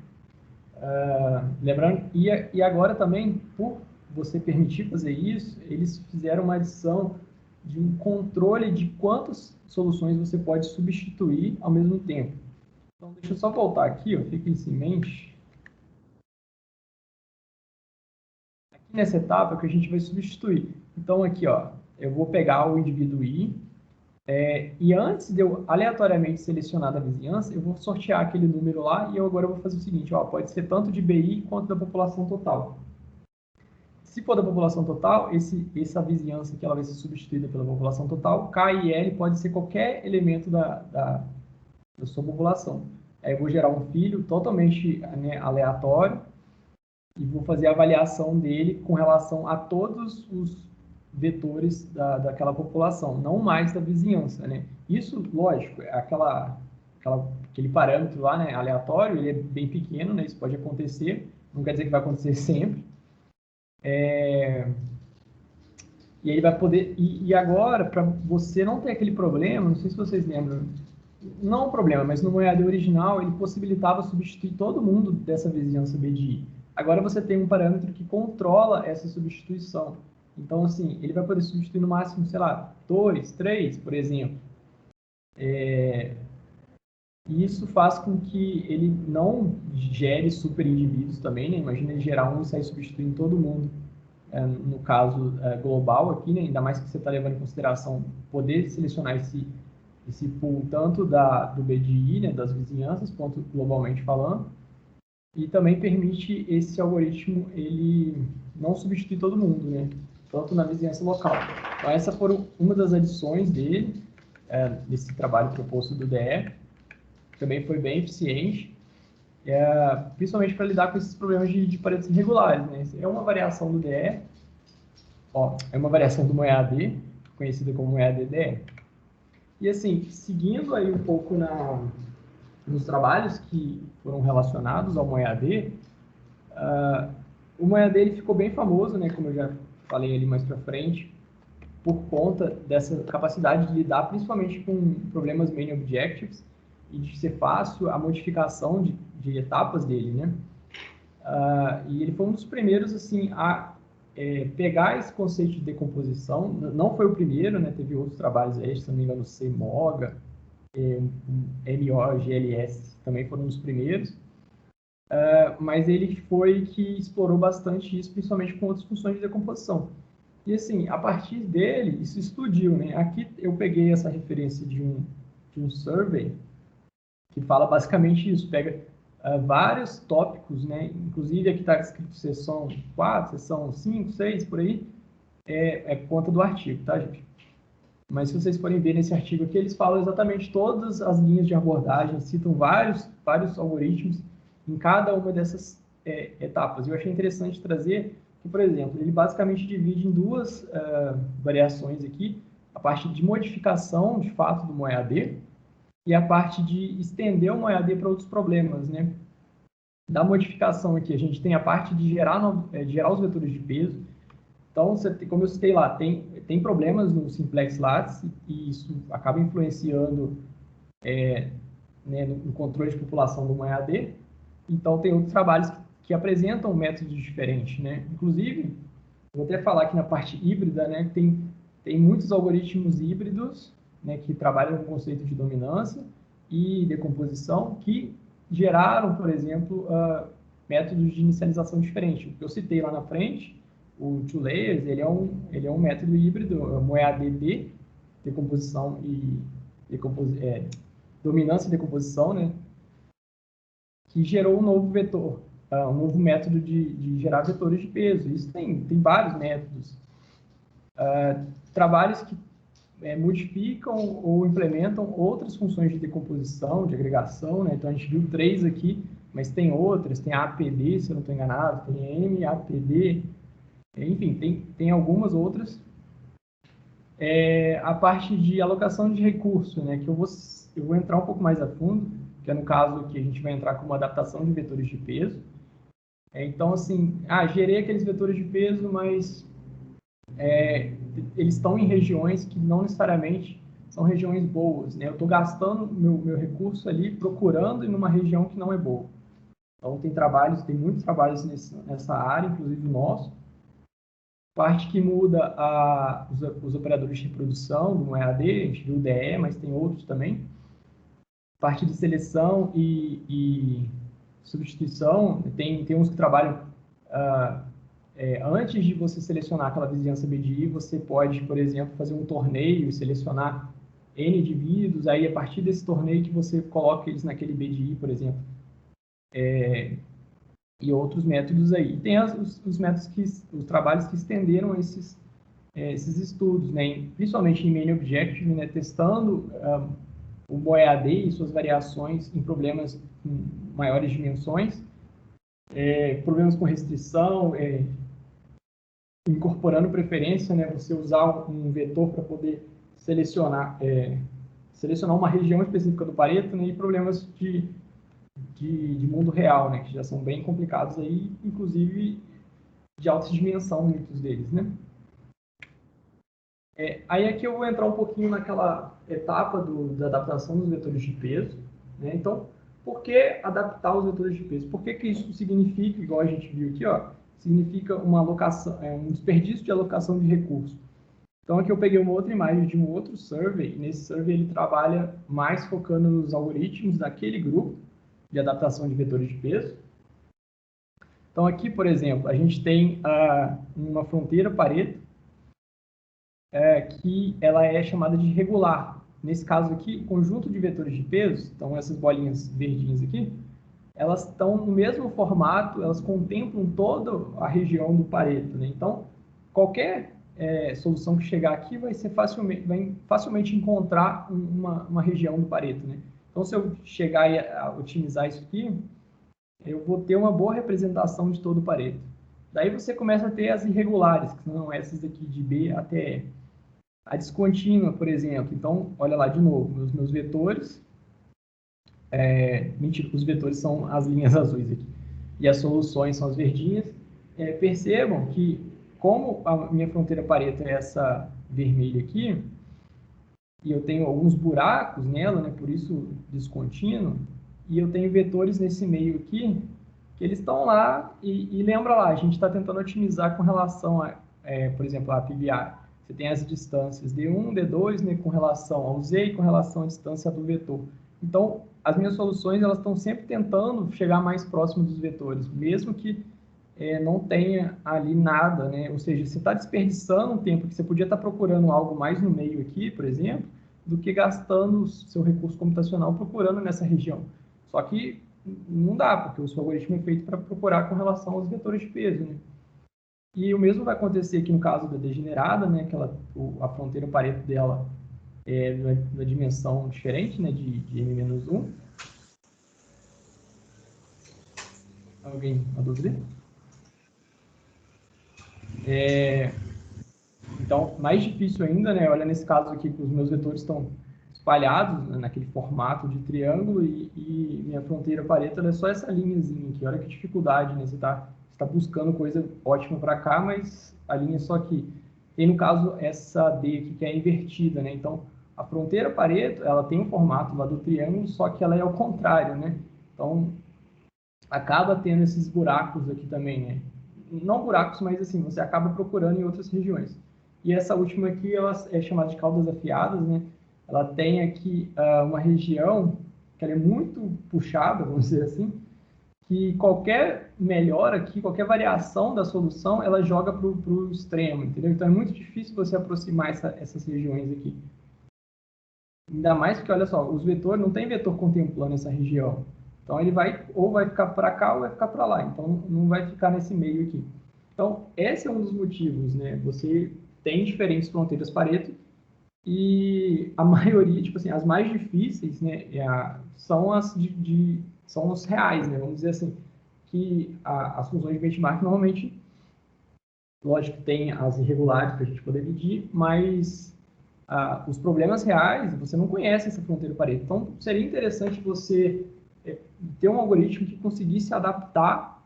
Speaker 2: Lembrando, e agora também, por você permitir fazer isso, eles fizeram uma adição de um controle de quantas soluções você pode substituir ao mesmo tempo. Então, deixa eu só voltar aqui, ó, fica isso em mente. Aqui nessa etapa que a gente vai substituir. Então, aqui, ó, eu vou pegar o indivíduo I, e antes de eu aleatoriamente selecionar da vizinhança, eu vou sortear aquele número lá e agora eu vou fazer o seguinte, ó, pode ser tanto de BI quanto da população total. Se for da população total, essa vizinhança que ela vai ser substituída pela população total, K e L pode ser qualquer elemento da sua população. Aí eu vou gerar um filho totalmente, né, aleatório e vou fazer a avaliação dele com relação a todos os vetores daquela população, não mais da vizinhança, né? Isso, lógico, aquele parâmetro lá, né, aleatório, ele é bem pequeno, né? Isso pode acontecer, não quer dizer que vai acontecer sempre. E ele vai poder... E agora, para você não ter aquele problema, não sei se vocês lembram, não um problema, mas no MoEAD original, ele possibilitava substituir todo mundo dessa vizinhança BDI. Agora você tem um parâmetro que controla essa substituição. Então, assim, ele vai poder substituir no máximo, sei lá, 2, 3, por exemplo. E isso faz com que ele não gere super indivíduos também, né? Imagina ele gerar um e sair substituindo todo mundo, no caso global aqui, né? Ainda mais que você está levando em consideração poder selecionar esse pool tanto do BDI, né, das vizinhanças, quanto globalmente falando, e também permite esse algoritmo ele não substituir todo mundo, né? Tanto na vizinhança local. Então essa foi uma das adições dele, desse trabalho proposto do DE, também foi bem eficiente, principalmente para lidar com esses problemas de paredes irregulares, né? É uma variação do DE, é uma variação do MoEAD, conhecida como MoEAD-DE. E assim, seguindo aí um pouco nos trabalhos que foram relacionados ao MoEAD, o MoEAD ele ficou bem famoso, né, como eu já falei ali mais para frente, por conta dessa capacidade de lidar principalmente com problemas main objectives e de ser fácil a modificação de etapas dele, né? E ele foi um dos primeiros assim a pegar esse conceito de decomposição. Não foi o primeiro, né? Teve outros trabalhos aí, se não me engano, o CMOGA, MOGLS também foram os primeiros. Mas ele foi que explorou bastante isso, principalmente com outras funções de decomposição. E assim, a partir dele, isso explodiu, né? Aqui eu peguei essa referência de um survey que fala basicamente isso, pega vários tópicos, né? Inclusive aqui está escrito seção 4, seção 5, 6, por aí, é conta do artigo, tá, gente? Mas se vocês forem ver nesse artigo aqui, eles falam exatamente todas as linhas de abordagem, citam vários algoritmos em cada uma dessas etapas. Eu achei interessante trazer que, por exemplo, ele basicamente divide em duas variações aqui, a parte de modificação, de fato, do MoEAD e a parte de estender o MoEAD para outros problemas, né? Da modificação aqui, a gente tem a parte de gerar os vetores de peso. Então, como eu citei lá, tem problemas no simplex lattice e isso acaba influenciando né, no controle de população do MoEAD. Então, tem outros trabalhos que apresentam métodos diferentes, né? Inclusive, vou até falar aqui na parte híbrida, né? Tem muitos algoritmos híbridos, né, que trabalham com o conceito de dominância e decomposição, que geraram, por exemplo, métodos de inicialização diferentes. O que eu citei lá na frente, o Two Layers, ele é um método híbrido, MoEAD-D, decomposição e dominância e decomposição, né, que gerou um novo vetor, um novo método de gerar vetores de peso. Isso tem vários métodos. Trabalhos que modificam ou implementam outras funções de decomposição, de agregação, né? Então a gente viu 3 aqui, mas tem outras, tem a APD, se eu não estou enganado, tem MAPD, enfim, tem algumas outras. A parte de alocação de recurso, né? Que eu vou entrar um pouco mais a fundo, que é no caso que a gente vai entrar com uma adaptação de vetores de peso. Então, assim, gerei aqueles vetores de peso, mas eles estão em regiões que não necessariamente são regiões boas, né? Eu estou gastando meu recurso ali procurando em uma região que não é boa. Então tem muitos trabalhos nessa área, inclusive o nosso. Parte que muda os operadores de reprodução do MoEAD, a gente viu o DE, mas tem outros também. Parte de seleção e substituição, tem uns que trabalham antes de você selecionar aquela vizinhança BDI, você pode, por exemplo, fazer um torneio e selecionar N indivíduos, aí a partir desse torneio que você coloca eles naquele BDI, por exemplo. E outros métodos aí. E tem os métodos os trabalhos que estenderam esses estudos, né? Principalmente em main objective, né? Testando o MoEAD e suas variações em problemas com maiores dimensões, problemas com restrição, incorporando preferência, né? Você usar um vetor para poder selecionar uma região específica do Pareto, né? E problemas de mundo real, né? Que já são bem complicados aí, inclusive de alta dimensão, muitos deles, né? Aí aqui eu vou entrar um pouquinho naquela etapa da adaptação dos vetores de peso, né? Então, por que adaptar os vetores de peso? Por que isso significa, igual a gente viu aqui, significa uma alocação, um desperdício de alocação de recursos? Então, aqui eu peguei uma outra imagem de um outro survey, e nesse survey ele trabalha mais focando nos algoritmos daquele grupo de adaptação de vetores de peso. Então, aqui, por exemplo, a gente tem uma fronteira Pareto, que ela é chamada de regular. Nesse caso aqui, o conjunto de vetores de peso, então essas bolinhas verdinhas aqui, elas estão no mesmo formato, elas contemplam toda a região do Pareto, né? Então, qualquer solução que chegar aqui vai facilmente encontrar uma região do Pareto, né? Então, se eu chegar a otimizar isso aqui, eu vou ter uma boa representação de todo o Pareto. Daí você começa a ter as irregulares, que são essas aqui de B até E. A descontínua, por exemplo. Então, olha lá de novo, os meus vetores. Mentira, os vetores são as linhas azuis aqui. E as soluções são as verdinhas. Percebam que, como a minha fronteira Pareto é essa vermelha aqui, e eu tenho alguns buracos nela, né, por isso descontínuo, e eu tenho vetores nesse meio aqui, que eles estão lá, e lembra lá, a gente está tentando otimizar com relação a, por exemplo, a PBI. Você tem as distâncias D1, D2, né, com relação ao Z e com relação à distância do vetor. Então, as minhas soluções elas estão sempre tentando chegar mais próximo dos vetores, mesmo que não tenha ali nada, né? Ou seja, você está desperdiçando um tempo que você podia estar procurando algo mais no meio aqui, por exemplo, do que gastando o seu recurso computacional procurando nessa região. Só que não dá, porque o seu algoritmo é feito para procurar com relação aos vetores de peso, né? E o mesmo vai acontecer aqui no caso da degenerada, né? A fronteira Pareto dela é numa dimensão diferente, né? De M-1. Alguém uma dúvida? Então, mais difícil ainda, né? Olha nesse caso aqui que os meus vetores estão espalhados, né, naquele formato de triângulo e minha fronteira Pareto é só essa linhazinha aqui. Olha que dificuldade, né? Você tá buscando coisa ótima para cá, mas a linha é só aqui. Tem, no caso, essa D aqui que é invertida, né? Então, a fronteira Pareto, ela tem o formato lá do triângulo, só que ela é ao contrário, né? Então, acaba tendo esses buracos aqui também, né? Não buracos, mas assim, você acaba procurando em outras regiões. E essa última aqui, ela é chamada de caudas afiadas, né? Ela tem aqui uma região que ela é muito puxada, vamos dizer assim, que qualquer melhora aqui, qualquer variação da solução, ela joga para o extremo, entendeu? Então é muito difícil você aproximar essas regiões aqui. Ainda mais porque, olha só, os vetores, não tem vetor contemplando essa região. Então ele vai, ou vai ficar para cá ou vai ficar para lá. Então não vai ficar nesse meio aqui. Então esse é um dos motivos, né? Você tem diferentes fronteiras Pareto e a maioria, tipo assim, as mais difíceis, né, são as são os reais, né? Vamos dizer assim, que as funções de benchmark normalmente, lógico que tem as irregulares para a gente poder medir, mas os problemas reais, você não conhece essa fronteira Pareto. Então, seria interessante você ter um algoritmo que conseguisse adaptar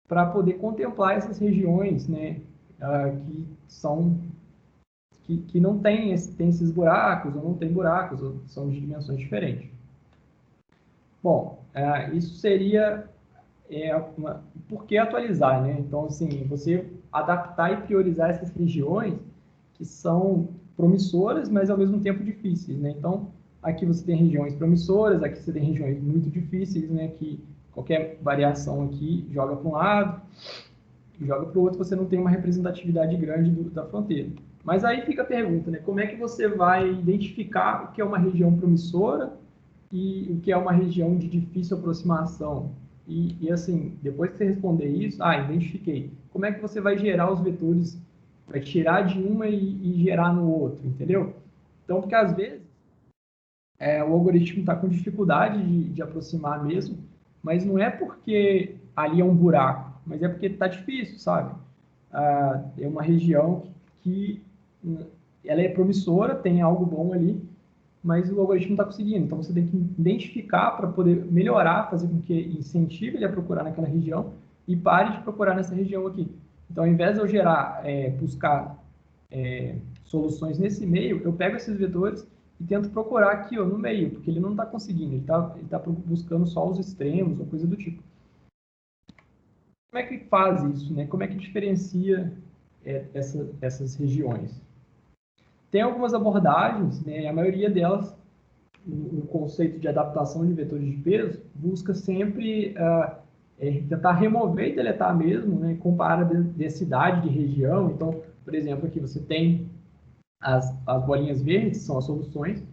Speaker 2: para poder contemplar essas regiões, né, que são que não tem esses buracos, ou não tem buracos, ou são de dimensões diferentes. Bom, isso seria por que atualizar, né? Então, assim, você adaptar e priorizar essas regiões que são promissoras, mas ao mesmo tempo difíceis, né? Então, aqui você tem regiões promissoras, aqui você tem regiões muito difíceis, né? Que qualquer variação aqui joga para um lado, joga para o outro, você não tem uma representatividade grande da fronteira. Mas aí fica a pergunta, né? Como é que você vai identificar o que é uma região promissora e o que é uma região de difícil aproximação? E assim, depois que você responder isso, identifiquei. Como é que você vai gerar os vetores, vai tirar de uma e gerar no outro, entendeu? Então, porque às vezes o algoritmo está com dificuldade de aproximar mesmo, mas não é porque ali é um buraco, mas é porque está difícil, sabe? É uma região que ela é promissora, tem algo bom ali, mas o algoritmo não está conseguindo. Então, você tem que identificar para poder melhorar, fazer com que incentive ele a procurar naquela região e pare de procurar nessa região aqui. Então, ao invés de eu buscar soluções nesse meio, eu pego esses vetores e tento procurar aqui no meio, porque ele não está conseguindo, ele tá buscando só os extremos ou coisa do tipo. Como é que faz isso, né? Como é que diferencia essas regiões? Tem algumas abordagens, né, a maioria delas, o conceito de adaptação de vetores de peso, busca sempre tentar remover e deletar mesmo, né, comparar densidade de região. Então, por exemplo, aqui você tem as bolinhas verdes, são as soluções,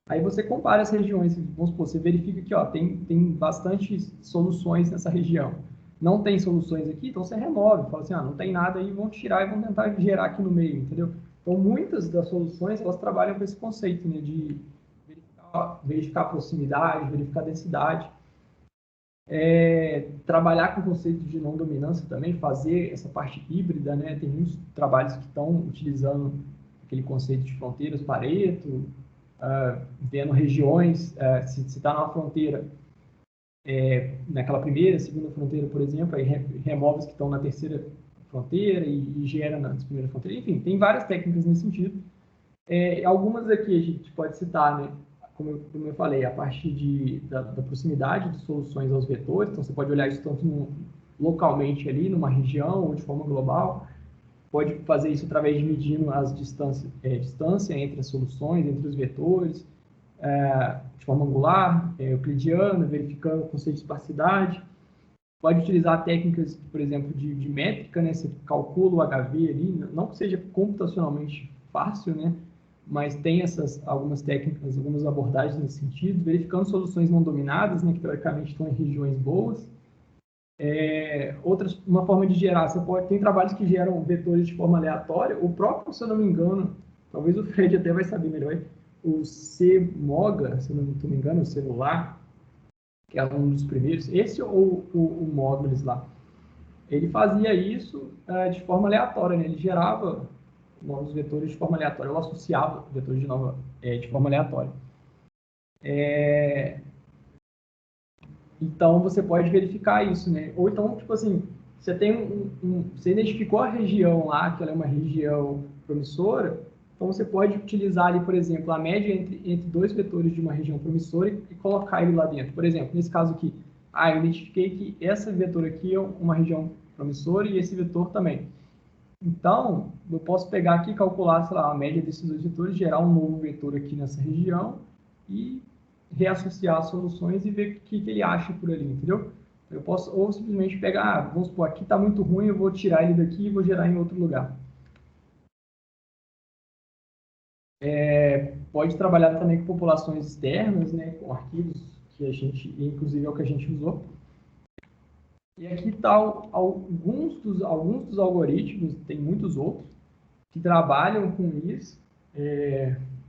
Speaker 2: aí você compara as regiões, vamos supor, você verifica que ó, tem bastante soluções nessa região. Não tem soluções aqui, então você remove, fala assim, não tem nada aí, vão tirar e vão tentar gerar aqui no meio, entendeu? Então, muitas das soluções, elas trabalham com esse conceito, né, de verificar proximidade, verificar densidade, trabalhar com o conceito de não dominância também, fazer essa parte híbrida, né? Tem muitos trabalhos que estão utilizando aquele conceito de fronteiras Pareto, vendo regiões, se está numa fronteira, naquela primeira, segunda fronteira, por exemplo, aí remove os que estão na terceira fronteira e gera nas primeiras fronteiras. Enfim, tem várias técnicas nesse sentido. Algumas aqui a gente pode citar, né? Como eu falei, a partir da proximidade de soluções aos vetores. Então, você pode olhar isso tanto localmente ali, numa região, ou de forma global. Pode fazer isso através de medindo as distância entre as soluções, entre os vetores, de forma angular, euclidiana, verificando o conceito de esparsidade. Pode utilizar técnicas, por exemplo, de métrica, né? Você calcula o HV ali, não que seja computacionalmente fácil, né? Mas tem algumas técnicas, algumas abordagens nesse sentido, verificando soluções não dominadas, né? Que teoricamente estão em regiões boas. Uma forma de gerar, tem trabalhos que geram vetores de forma aleatória. O próprio, se eu não me engano, talvez o Fred até vai saber melhor, o CMOGA, se eu não me engano, o celular, que é um dos primeiros, esse ou o Moglis lá, ele fazia isso de forma aleatória, né? Ele gerava novos vetores de forma aleatória, ou associava vetores de forma aleatória. Então, você pode verificar isso, né? Ou então, tipo assim, você você identificou a região lá, que ela é uma região promissora, então você pode utilizar ali, por exemplo, a média entre dois vetores de uma região promissora e colocar ele lá dentro. Por exemplo, nesse caso aqui, eu identifiquei que esse vetor aqui é uma região promissora e esse vetor também. Então, eu posso pegar aqui e calcular, sei lá, a média desses dois vetores, gerar um novo vetor aqui nessa região e reassociar as soluções e ver o que ele acha por ali, entendeu? Eu posso ou simplesmente pegar, vamos supor, aqui está muito ruim, eu vou tirar ele daqui e vou gerar em outro lugar. Pode trabalhar também com populações externas, né, com arquivos que inclusive é o que a gente usou. E aqui estão alguns dos algoritmos, tem muitos outros, que trabalham com isso.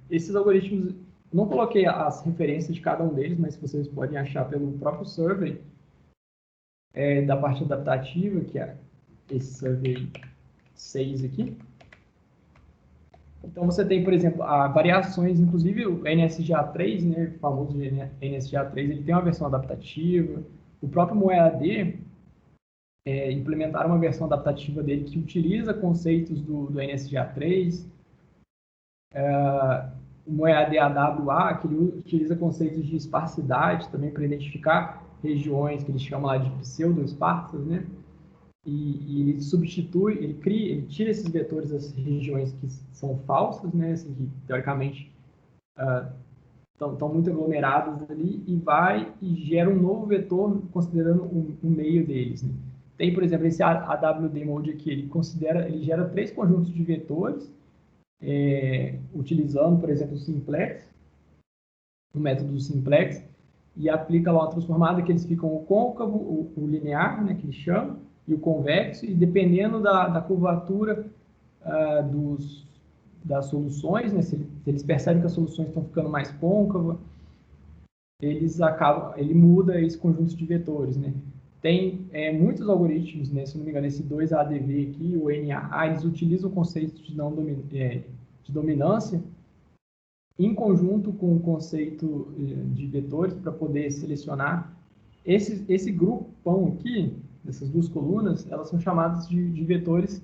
Speaker 2: Esses algoritmos, não coloquei as referências de cada um deles, mas vocês podem achar pelo próprio survey da parte adaptativa, que é esse survey 6 aqui. Então, você tem, por exemplo, variações, inclusive o NSGA3, né, o famoso NSGA3, ele tem uma versão adaptativa. O próprio MoEAD implementaram uma versão adaptativa dele que utiliza conceitos do NSGA3. O MoEAD AWA, que ele utiliza conceitos de esparsidade também para identificar regiões que eles chamam lá de pseudo-esparsas, né? E ele substitui, ele tira esses vetores das regiões que são falsas, né? Assim, que teoricamente estão muito aglomeradas ali, e gera um novo vetor considerando o meio deles, né? Tem, por exemplo, esse AWD Mode aqui, ele gera 3 conjuntos de vetores, utilizando, por exemplo, o simplex, o método do simplex, e aplica lá uma transformada que eles ficam o côncavo, o linear, né, que eles chamam, e o convexo, e dependendo da curvatura das soluções, né, se eles percebem que as soluções estão ficando mais côncavas, ele muda esse conjunto de vetores, né? Tem muitos algoritmos, né, se não me engano, esse 2ADV aqui, o NAA, eles utilizam o conceito de dominância em conjunto com o conceito de vetores para poder selecionar. Esse grupão aqui, dessas duas colunas, elas são chamadas de vetores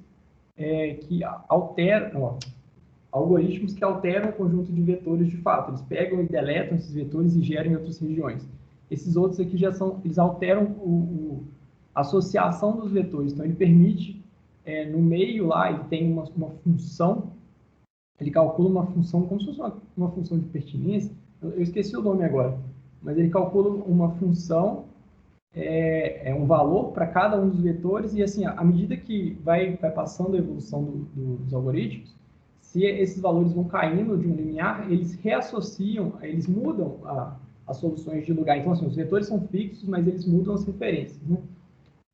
Speaker 2: que alteram, algoritmos que alteram o conjunto de vetores de fato. Eles pegam e deletam esses vetores e geram em outras regiões. Esses outros aqui eles alteram a associação dos vetores. Então, ele permite, no meio lá, ele tem uma função ele calcula uma função, como se fosse uma função de pertinência, eu esqueci o nome agora, mas ele calcula uma função, um valor para cada um dos vetores, e assim, à medida que vai passando a evolução dos algoritmos, se esses valores vão caindo de um limiar, eles reassociam, eles mudam as soluções de lugar. Então, assim, os vetores são fixos, mas eles mudam as referências, né?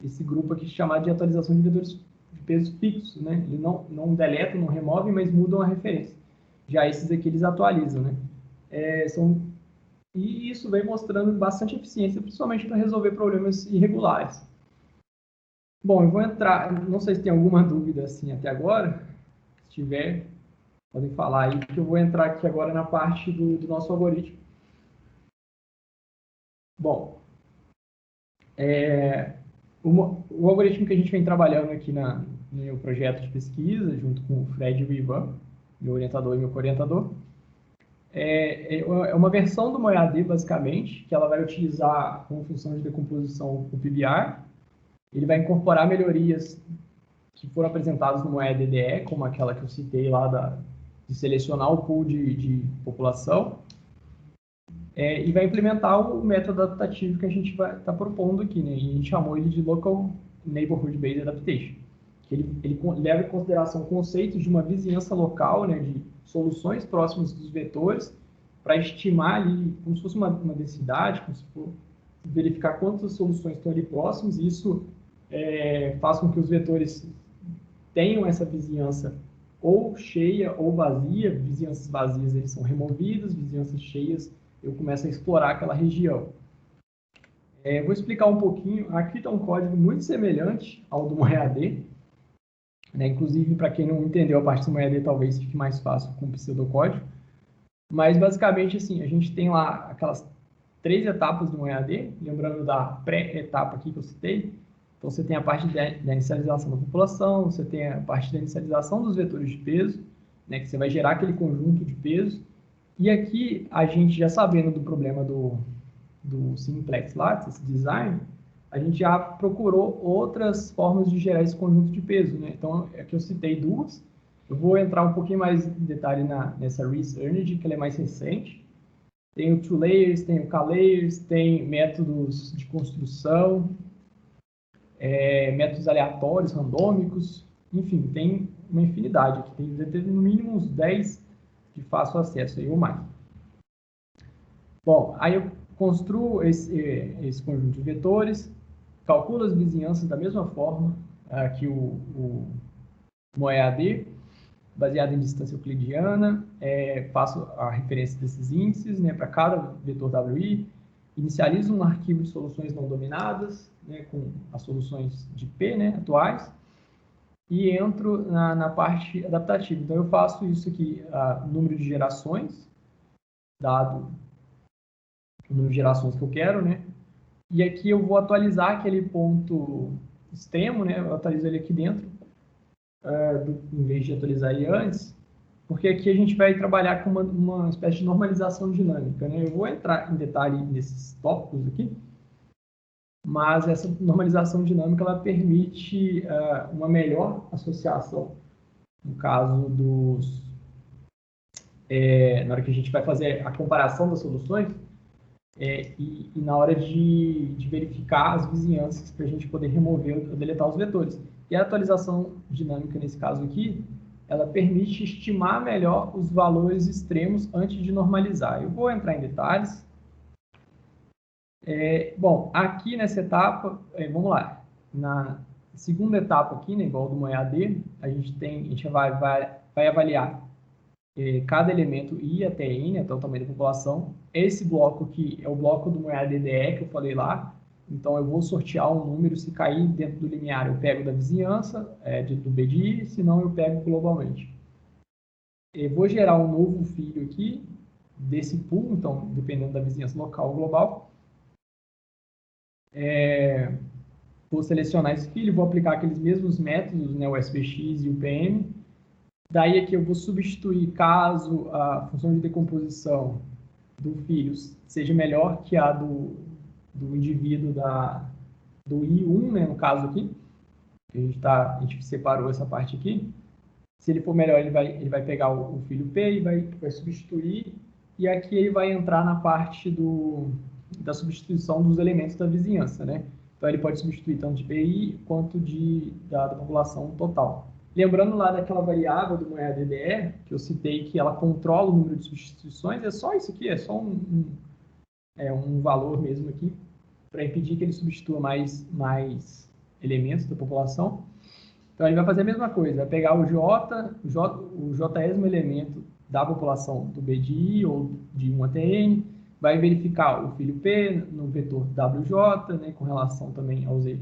Speaker 2: Esse grupo aqui chamado de atualização de vetores de peso fixos, né? Ele não deleta, não remove, mas mudam a referência. Já esses aqui eles atualizam, né? E isso vem mostrando bastante eficiência, principalmente para resolver problemas irregulares. Bom, eu vou entrar, não sei se tem alguma dúvida assim até agora. Se tiver, podem falar aí, que eu vou entrar aqui agora na parte do nosso algoritmo. Bom, o algoritmo que a gente vem trabalhando aqui no meu projeto de pesquisa, junto com o Fred e o Ivan, meu orientador e meu co-orientador, é uma versão do MoEAD, basicamente, que ela vai utilizar como função de decomposição o PBR. Ele vai incorporar melhorias que foram apresentadas no MoEAD DDE, como aquela que eu citei lá de selecionar o pool de população, e vai implementar o método adaptativo que a gente vai estar propondo aqui, né? E a gente chamou ele de Local Neighborhood Based Adaptation. Que ele leva em consideração conceitos de uma vizinhança local, né, de soluções próximas dos vetores, para estimar ali, como se fosse uma densidade, como se for verificar quantas soluções estão ali próximas, e isso faz com que os vetores tenham essa vizinhança ou cheia ou vazia. Vizinhanças vazias eles são removidas, vizinhanças cheias eu começo a explorar aquela região. Vou explicar um pouquinho. Aqui está um código muito semelhante ao do MoEAD, né? Inclusive, para quem não entendeu a parte do MoEAD, talvez fique mais fácil com o pseudocódigo. Mas, basicamente, assim, a gente tem lá aquelas 3 etapas do MoEAD, lembrando da pré-etapa aqui que eu citei. Então, você tem a parte da inicialização da população, você tem a parte da inicialização dos vetores de peso, né, que você vai gerar aquele conjunto de peso. E aqui, a gente já sabendo do problema do Simplex Lattice, esse design, a gente já procurou outras formas de gerar esse conjunto de peso, né? Então, aqui eu citei 2. Eu vou entrar um pouquinho mais em detalhe nessa Reese Energy, que ela é mais recente. Tem o ToLayers, tem o K-Layers, tem métodos de construção, métodos aleatórios, randômicos, enfim, tem uma infinidade aqui. Tem no mínimo uns 10 de fácil acesso aí, ou mais. Bom, aí eu construo esse conjunto de vetores, calculo as vizinhanças da mesma forma que o MoEAD, baseado em distância euclidiana, faço a referência desses índices, né, para cada vetor WI, inicializo um arquivo de soluções não dominadas, né, com as soluções de P, né, atuais, e entro na parte adaptativa. Então, eu faço isso aqui, número de gerações, dado o número de gerações que eu quero, né? E aqui eu vou atualizar aquele ponto extremo, né? Eu atualizo ele aqui dentro, em vez de atualizar ele antes, porque aqui a gente vai trabalhar com uma espécie de normalização dinâmica, né? Eu vou entrar em detalhe nesses tópicos aqui, mas essa normalização dinâmica ela permite uma melhor associação, no caso na hora que a gente vai fazer a comparação das soluções, e na hora de verificar as vizinhanças para a gente poder remover ou deletar os vetores. E a atualização dinâmica, nesse caso aqui, ela permite estimar melhor os valores extremos antes de normalizar. Eu vou entrar em detalhes. Bom, aqui nessa etapa, vamos lá. Na segunda etapa aqui, né, igual do MoEAD, a gente vai avaliar cada elemento I até N, até o tamanho da população. Esse bloco aqui é o bloco do MoEAD DDE que eu falei lá. Então, eu vou sortear um número. Se cair dentro do limiar, eu pego da vizinhança, do B de I, senão eu pego globalmente. Eu vou gerar um novo filho aqui desse pool, então, dependendo da vizinhança local ou global. Vou selecionar esse filho, vou aplicar aqueles mesmos métodos, né, o SVX e o PM. Daí aqui eu vou substituir, caso a função de decomposição do filho seja melhor que a do indivíduo do I1, né, no caso aqui. A gente separou essa parte aqui. Se ele for melhor, ele vai pegar o filho P e vai substituir, e aqui ele vai entrar na parte da substituição dos elementos da vizinhança, né? Então, ele pode substituir tanto de PI quanto da população total. Lembrando lá daquela variável do MoeaDBE, que eu citei que ela controla o número de substituições, é só isso aqui, é só um valor mesmo aqui, para impedir que ele substitua mais elementos da população. Então, ele vai fazer a mesma coisa, vai pegar o jésimo elemento da população do B de I ou de 1 até N, vai verificar o filho P no vetor WJ, né, com relação também ao Z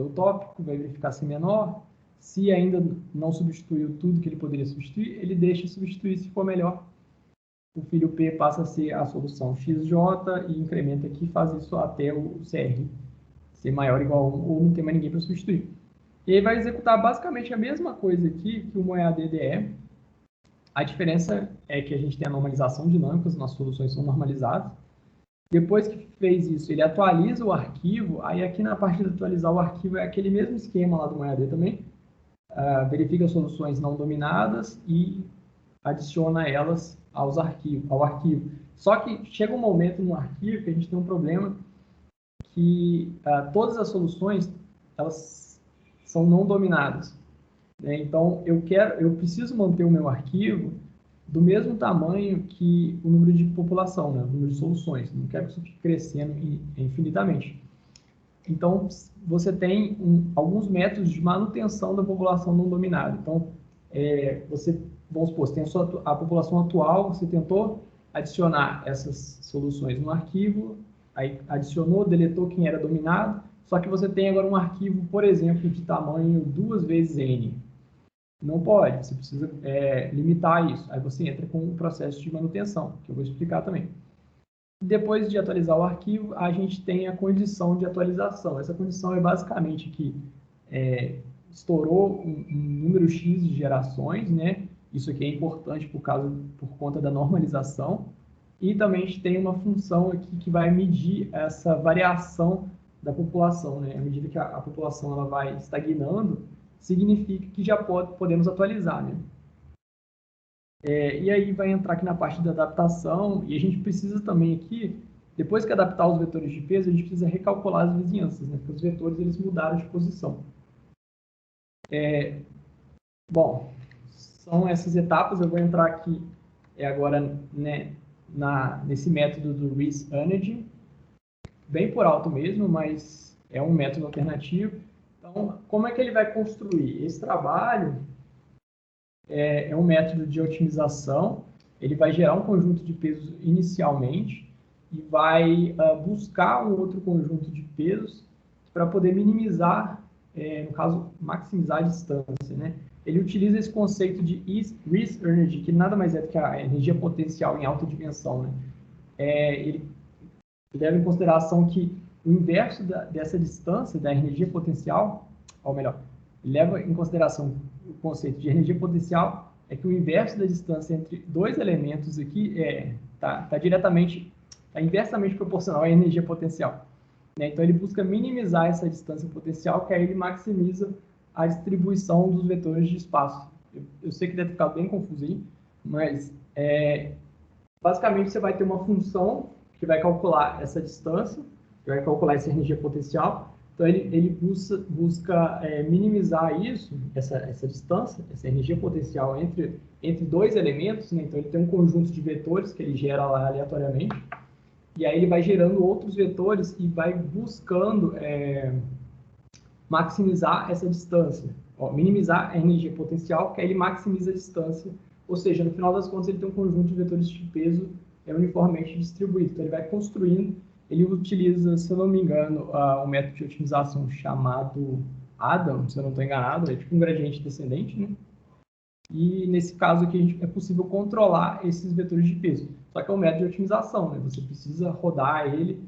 Speaker 2: utópico, vai verificar se é menor. Se ainda não substituiu tudo que ele poderia substituir, ele deixa substituir se for melhor. O filho P passa a ser a solução XJ e incrementa aqui, faz isso até o CR ser maior ou igual a 1, ou não tem mais ninguém para substituir. E aí vai executar basicamente a mesma coisa aqui que o MoeaDDE. A diferença é que a gente tem a normalização dinâmica, as nossas soluções são normalizadas. Depois que fez isso, ele atualiza o arquivo, aí aqui na parte de atualizar o arquivo é aquele mesmo esquema lá do MoeaD também, verifica as soluções não dominadas e adiciona elas ao arquivo. Só que chega um momento no arquivo que a gente tem um problema que todas as soluções elas são não dominadas. Então, eu preciso manter o meu arquivo do mesmo tamanho que o número de população, né? O número de soluções. Não quero que isso fique crescendo infinitamente. Então, você tem alguns métodos de manutenção da população não dominada. Então, vamos supor, você tem a população atual, você tentou adicionar essas soluções no arquivo, aí adicionou, deletou quem era dominado, só que você tem agora um arquivo, por exemplo, de tamanho 2 vezes N. Não pode, você precisa limitar isso. Aí você entra com o processo de manutenção, que eu vou explicar também. Depois de atualizar o arquivo, a gente tem a condição de atualização. Essa condição é basicamente que estourou um número X de gerações, né? Isso aqui é importante por conta da normalização. E também a gente tem uma função aqui que vai medir essa variação da população, né? À medida que a população ela vai estagnando, significa que já podemos atualizar, né? E aí vai entrar aqui na parte da adaptação, e a gente precisa também aqui, depois que adaptar os vetores de peso, a gente precisa recalcular as vizinhanças, né? Porque os vetores eles mudaram de posição. Bom, são essas etapas, eu vou entrar aqui agora, né, nesse método do ResEnergy, bem por alto mesmo, mas é um método alternativo. Então, como é que ele vai construir? Esse trabalho é um método de otimização, ele vai gerar um conjunto de pesos inicialmente e vai buscar um outro conjunto de pesos para poder minimizar, no caso, maximizar a distância, né? Ele utiliza esse conceito de ResEnergy, que nada mais é do que a energia potencial em alta dimensão, né? Ele leva em consideração que o inverso dessa distância, da energia potencial, ou melhor, leva em consideração o conceito de energia potencial, é que o inverso da distância entre dois elementos aqui está inversamente proporcional à energia potencial, né? Então, ele busca minimizar essa distância potencial, que aí ele maximiza a distribuição dos vetores de espaço. Eu sei que deve ficar bem confuso aí, mas basicamente você vai ter uma função que vai calcular essa distância, que vai calcular essa energia potencial. Então, ele busca minimizar isso, essa distância, essa energia potencial entre dois elementos, né? Então, ele tem um conjunto de vetores que ele gera lá aleatoriamente, e aí ele vai gerando outros vetores e vai buscando maximizar essa distância, minimizar a energia potencial, que aí ele maximiza a distância, ou seja, no final das contas, ele tem um conjunto de vetores de peso uniformemente distribuído. Então, ele vai construindo. Ele utiliza, se eu não me engano, um método de otimização chamado Adam, se eu não estou enganado, é tipo um gradiente descendente, né? E nesse caso aqui é possível controlar esses vetores de peso. Só que é um método de otimização, né? Você precisa rodar ele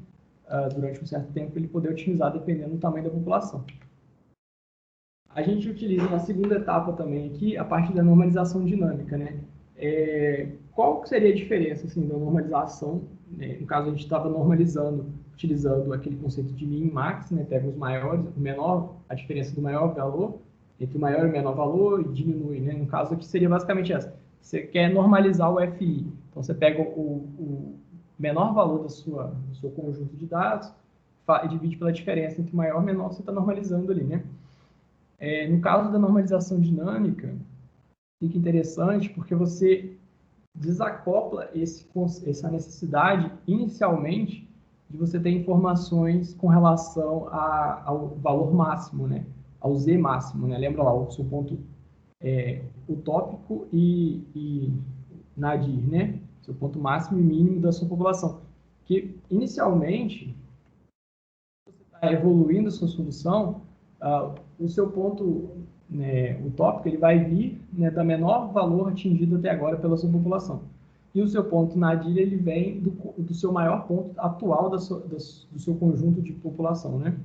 Speaker 2: durante um certo tempo para ele poder otimizar dependendo do tamanho da população. A gente utiliza na segunda etapa também aqui a parte da normalização dinâmica, né? Qual seria a diferença assim, da normalização? No caso, a gente estava normalizando, utilizando aquele conceito de min e max, né? Pega os maiores, o menor, a diferença do maior valor, entre o maior e o menor valor e diminui, né? No caso aqui seria basicamente essa. Você quer normalizar o FI. Então, você pega o menor valor do seu conjunto de dados e divide pela diferença entre o maior e o menor, você está normalizando ali, né? No caso da normalização dinâmica, fica interessante porque você desacopla essa necessidade, inicialmente, de você ter informações com relação ao valor máximo, né? Ao Z máximo, né? Lembra lá, o seu ponto utópico e nadir, né? Seu ponto máximo e mínimo da sua população. Que, inicialmente, você está evoluindo a sua solução, o seu ponto, né, utópico, ele vai vir, né, da menor valor atingido até agora pela sua população. E o seu ponto nadir, ele vem do seu maior ponto atual do seu conjunto de população, né?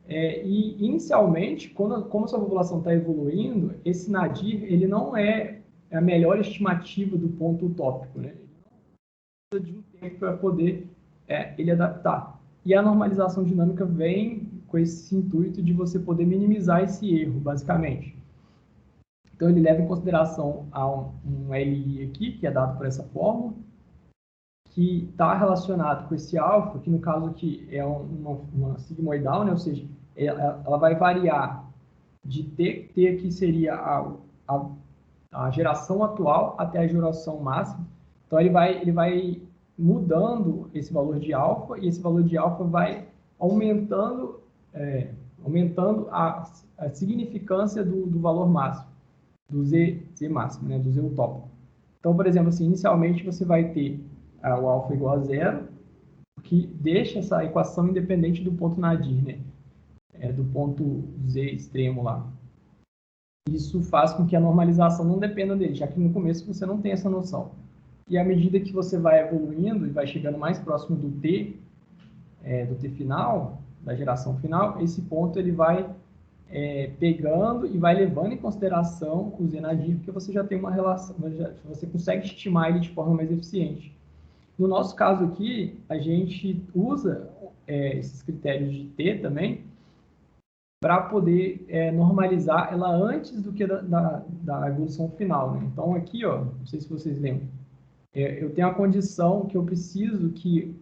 Speaker 2: E, inicialmente, como a sua população está evoluindo, esse nadir, ele não é a melhor estimativa do ponto utópico, né? Ele não precisa de um tempo para poder ele adaptar. E a normalização dinâmica vem com esse intuito de você poder minimizar esse erro, basicamente. Então, ele leva em consideração um LI aqui, que é dado por essa fórmula, que está relacionado com esse alfa, que no caso aqui é uma sigmoidal, né? Ou seja, ela vai variar de T que seria a geração atual até a geração máxima. Então, ele vai mudando esse valor de alfa, e esse valor de alfa vai aumentando a significância do valor máximo, do Z máximo, né, do Z utópico. Então, por exemplo, assim, inicialmente você vai ter o alfa igual a zero, que deixa essa equação independente do ponto nadir, né, do ponto Z extremo lá. Isso faz com que a normalização não dependa dele, já que no começo você não tem essa noção. E à medida que você vai evoluindo e vai chegando mais próximo do T final, da geração final, esse ponto ele vai pegando e vai levando em consideração o Z nadir, porque você já tem uma relação, você consegue estimar ele de forma mais eficiente. No nosso caso aqui, a gente usa esses critérios de T também, para poder normalizar ela antes do que da evolução final, né? Então, aqui, ó, não sei se vocês lembram, eu tenho a condição que eu preciso que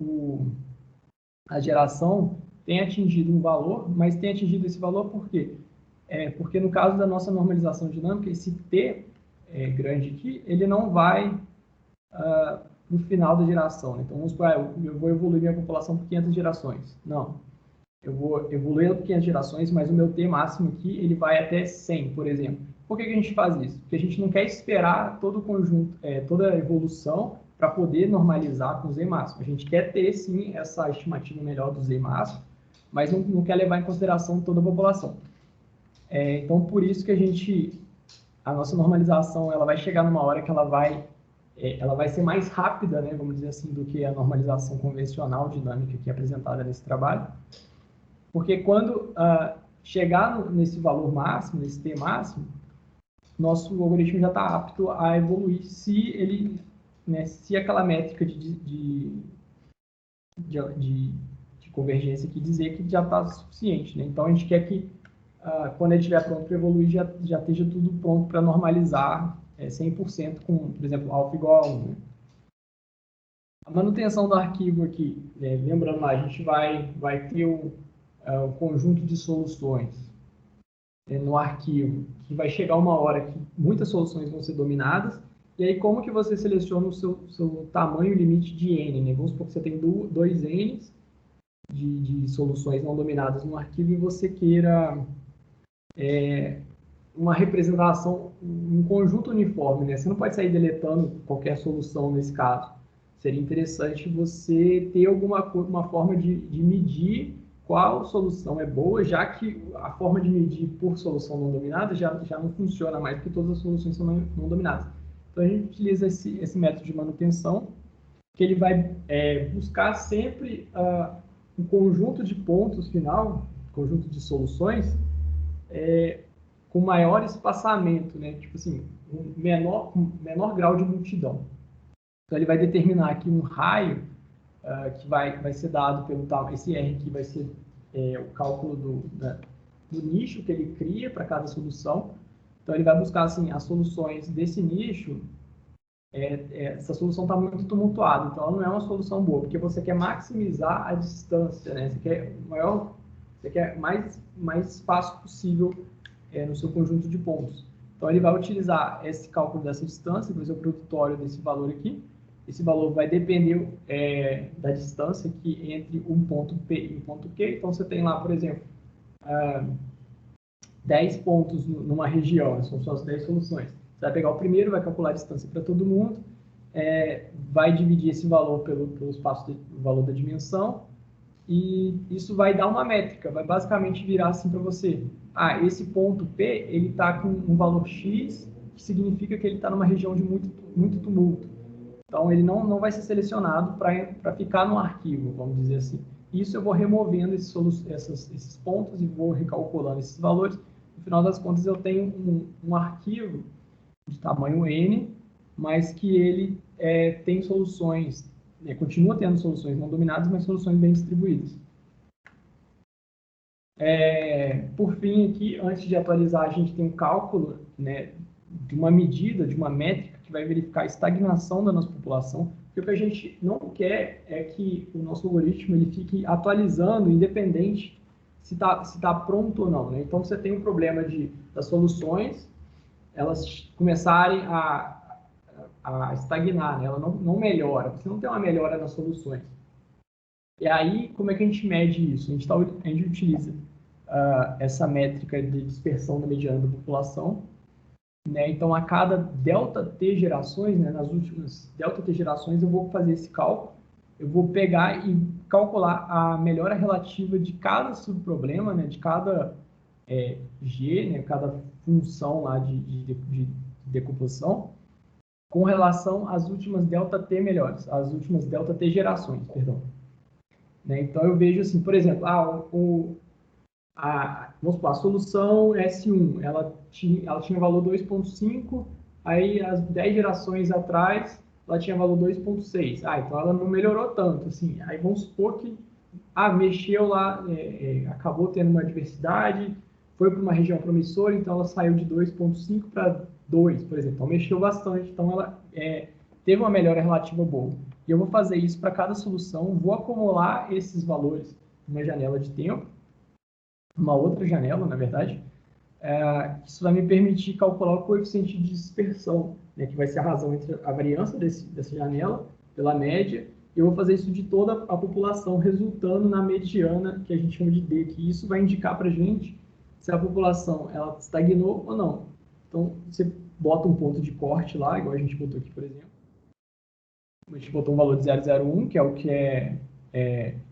Speaker 2: a geração tenha atingido um valor, mas tenha atingido esse valor por quê? Porque no caso da nossa normalização dinâmica, esse T grande aqui, ele não vai no final da geração, né? Então, vamos supor, eu vou evoluir minha população por 500 gerações. Não. Eu vou evoluir por 500 gerações, mas o meu T máximo aqui, ele vai até 100, por exemplo. Por que a gente faz isso? Porque a gente não quer esperar todo o conjunto, toda a evolução para poder normalizar com o Z máximo. A gente quer ter, sim, essa estimativa melhor do Z máximo, mas não quer levar em consideração toda a população. Então, por isso que a nossa normalização, ela vai chegar numa hora que ela vai ser mais rápida, né, vamos dizer assim, do que a normalização convencional dinâmica que é apresentada nesse trabalho. Porque quando chegar nesse valor máximo, nesse T máximo, nosso algoritmo já está apto a evoluir se aquela métrica de convergência aqui dizer que já está suficiente, né? Então, a gente quer que, quando ele estiver pronto para evoluir, já esteja tudo pronto para normalizar 100% com, por exemplo, alfa igual a 1. Né? A manutenção do arquivo aqui, lembrando lá, a gente vai ter o conjunto de soluções no arquivo, que vai chegar uma hora que muitas soluções vão ser dominadas, e aí como que você seleciona o seu tamanho limite de N, né? Vamos supor que você tem 2 N's de soluções não dominadas no arquivo e você queira uma representação, um conjunto uniforme, né? Você não pode sair deletando qualquer solução nesse caso. Seria interessante você ter uma forma de medir qual solução é boa, já que a forma de medir por solução não dominada já não funciona mais, porque todas as soluções são não dominadas. Então, a gente utiliza esse método de manutenção, que ele vai buscar sempre um conjunto de pontos final, conjunto de soluções, com maior espaçamento, né? Tipo assim, um menor grau de multidão. Então, ele vai determinar aqui um raio que vai ser dado pelo tal, esse R aqui vai ser o cálculo do nicho que ele cria para cada solução. Então, ele vai buscar assim, as soluções desse nicho. Essa solução está muito tumultuada, então ela não é uma solução boa, porque você quer maximizar a distância, né? Você quer mais espaço possível no seu conjunto de pontos. Então, ele vai utilizar esse cálculo dessa distância, vai ser o produtório desse valor aqui. Esse valor vai depender da distância aqui entre um ponto P e um ponto Q. Então, você tem lá, por exemplo, 10 pontos numa região, são só as 10 soluções. Você vai pegar o primeiro, vai calcular a distância para todo mundo, vai dividir esse valor pelo espaço, o valor da dimensão, e isso vai dar uma métrica, vai basicamente virar assim para você. Esse ponto P, ele está com um valor X, que significa que ele está numa região de muito tumulto. Então, ele não vai ser selecionado para ficar no arquivo, vamos dizer assim. Isso eu vou removendo esses pontos e vou recalculando esses valores. No final das contas, eu tenho um arquivo de tamanho N, mas que ele tem soluções, continua tendo soluções não dominadas, mas soluções bem distribuídas. Por fim, aqui, antes de atualizar, a gente tem um cálculo, né, de uma medida, de uma métrica que vai verificar a estagnação da nossa população, porque o que a gente não quer é que o nosso algoritmo ele fique atualizando, independente se tá pronto ou não, né? Então, você tem um problema das soluções, elas começarem a estagnar, né? Ela não melhora, você não tem uma melhora nas soluções. E aí, como é que a gente mede isso? A gente utiliza essa métrica de dispersão da mediana da população, né? Então, a cada ΔT gerações, né, nas últimas ΔT gerações, eu vou fazer esse cálculo, eu vou pegar e calcular a melhora relativa de cada subproblema, né, de cada G, né, cada função lá de decomposição, com relação às últimas ΔT melhores, às últimas ΔT gerações, perdão. Né? Então, eu vejo assim, por exemplo, vamos supor, a solução S1, ela tinha valor 2.5, aí as 10 gerações atrás, ela tinha valor 2.6. Então ela não melhorou tanto, assim. Aí vamos supor que, mexeu lá, acabou tendo uma diversidade, foi para uma região promissora, então ela saiu de 2.5 para 2, por exemplo. Então mexeu bastante, então ela teve uma melhora relativa boa. E eu vou fazer isso para cada solução, vou acumular esses valores numa janela de tempo, uma outra janela, na verdade. Isso vai me permitir calcular o coeficiente de dispersão, né, que vai ser a razão entre a variância dessa janela pela média. Eu vou fazer isso de toda a população, resultando na mediana, que a gente chama de D, que isso vai indicar para a gente se a população ela estagnou ou não. Então, você bota um ponto de corte lá, igual a gente botou aqui, por exemplo. A gente botou um valor de 0,01, que é o que é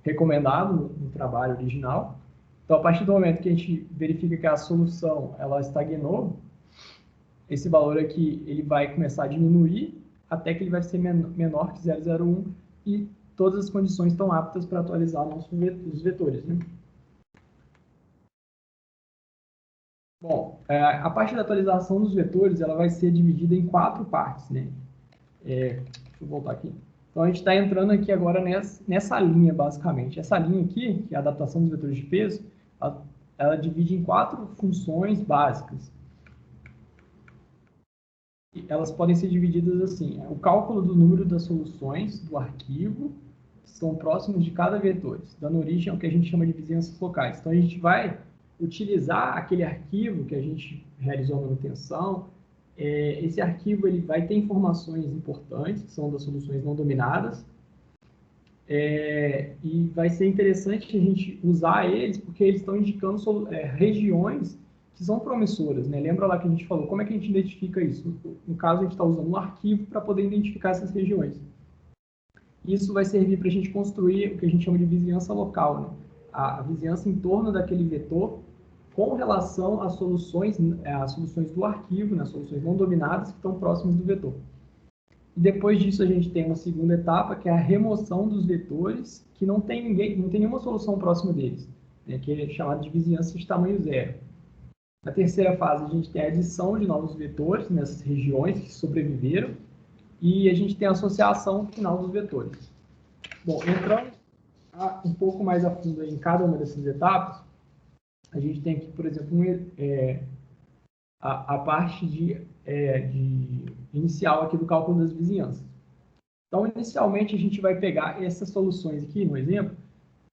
Speaker 2: recomendado no trabalho original. Então, a partir do momento que a gente verifica que a solução ela estagnou, esse valor aqui ele vai começar a diminuir até que ele vai ser menor que 0,01 e todas as condições estão aptas para atualizar os vetores, né? Bom, a parte da atualização dos vetores ela vai ser dividida em 4 partes, né? Deixa eu voltar aqui. Então, a gente está entrando aqui agora nessa linha, basicamente. Essa linha aqui, que é a adaptação dos vetores de peso, ela divide em 4 funções básicas. E elas podem ser divididas assim: o cálculo do número das soluções do arquivo, que são próximos de cada vetor, dando origem ao que a gente chama de vizinhanças locais. Então, a gente vai utilizar aquele arquivo que a gente realizou a manutenção. Esse arquivo ele vai ter informações importantes, que são das soluções não dominadas, e vai ser interessante a gente usar eles, porque eles estão indicando regiões que são promissoras, né? Lembra lá que a gente falou, como é que a gente identifica isso? No caso, a gente está usando um arquivo para poder identificar essas regiões. Isso vai servir para a gente construir o que a gente chama de vizinhança local, né? A vizinhança em torno daquele vetor com relação às soluções do arquivo, né? As soluções não dominadas que estão próximas do vetor. E depois disso a gente tem uma segunda etapa, que é a remoção dos vetores que não tem nenhuma solução próxima deles, né? Que é chamada de vizinhança de tamanho zero. Na terceira fase, a gente tem a adição de novos vetores nessas regiões que sobreviveram e a gente tem a associação final dos vetores. Bom, entrando um pouco mais a fundo em cada uma dessas etapas, a gente tem aqui, por exemplo, a parte de inicial aqui do cálculo das vizinhanças. Então, inicialmente, a gente vai pegar essas soluções aqui, no exemplo,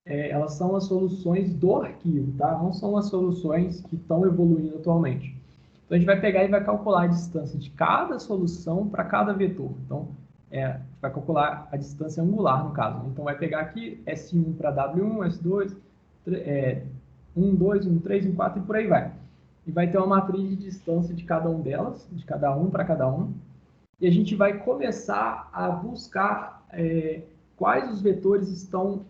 Speaker 2: elas são as soluções do arquivo, tá? Não são as soluções que estão evoluindo atualmente. Então, a gente vai pegar e vai calcular a distância de cada solução para cada vetor. Então, a gente vai calcular a distância angular, no caso. Então, vai pegar aqui S1 para W1, S2, 1, 2, 1, 3, 1, 4 e por aí vai. E vai ter uma matriz de distância de cada um delas, de cada um para cada um. E a gente vai começar a buscar quais os vetores estão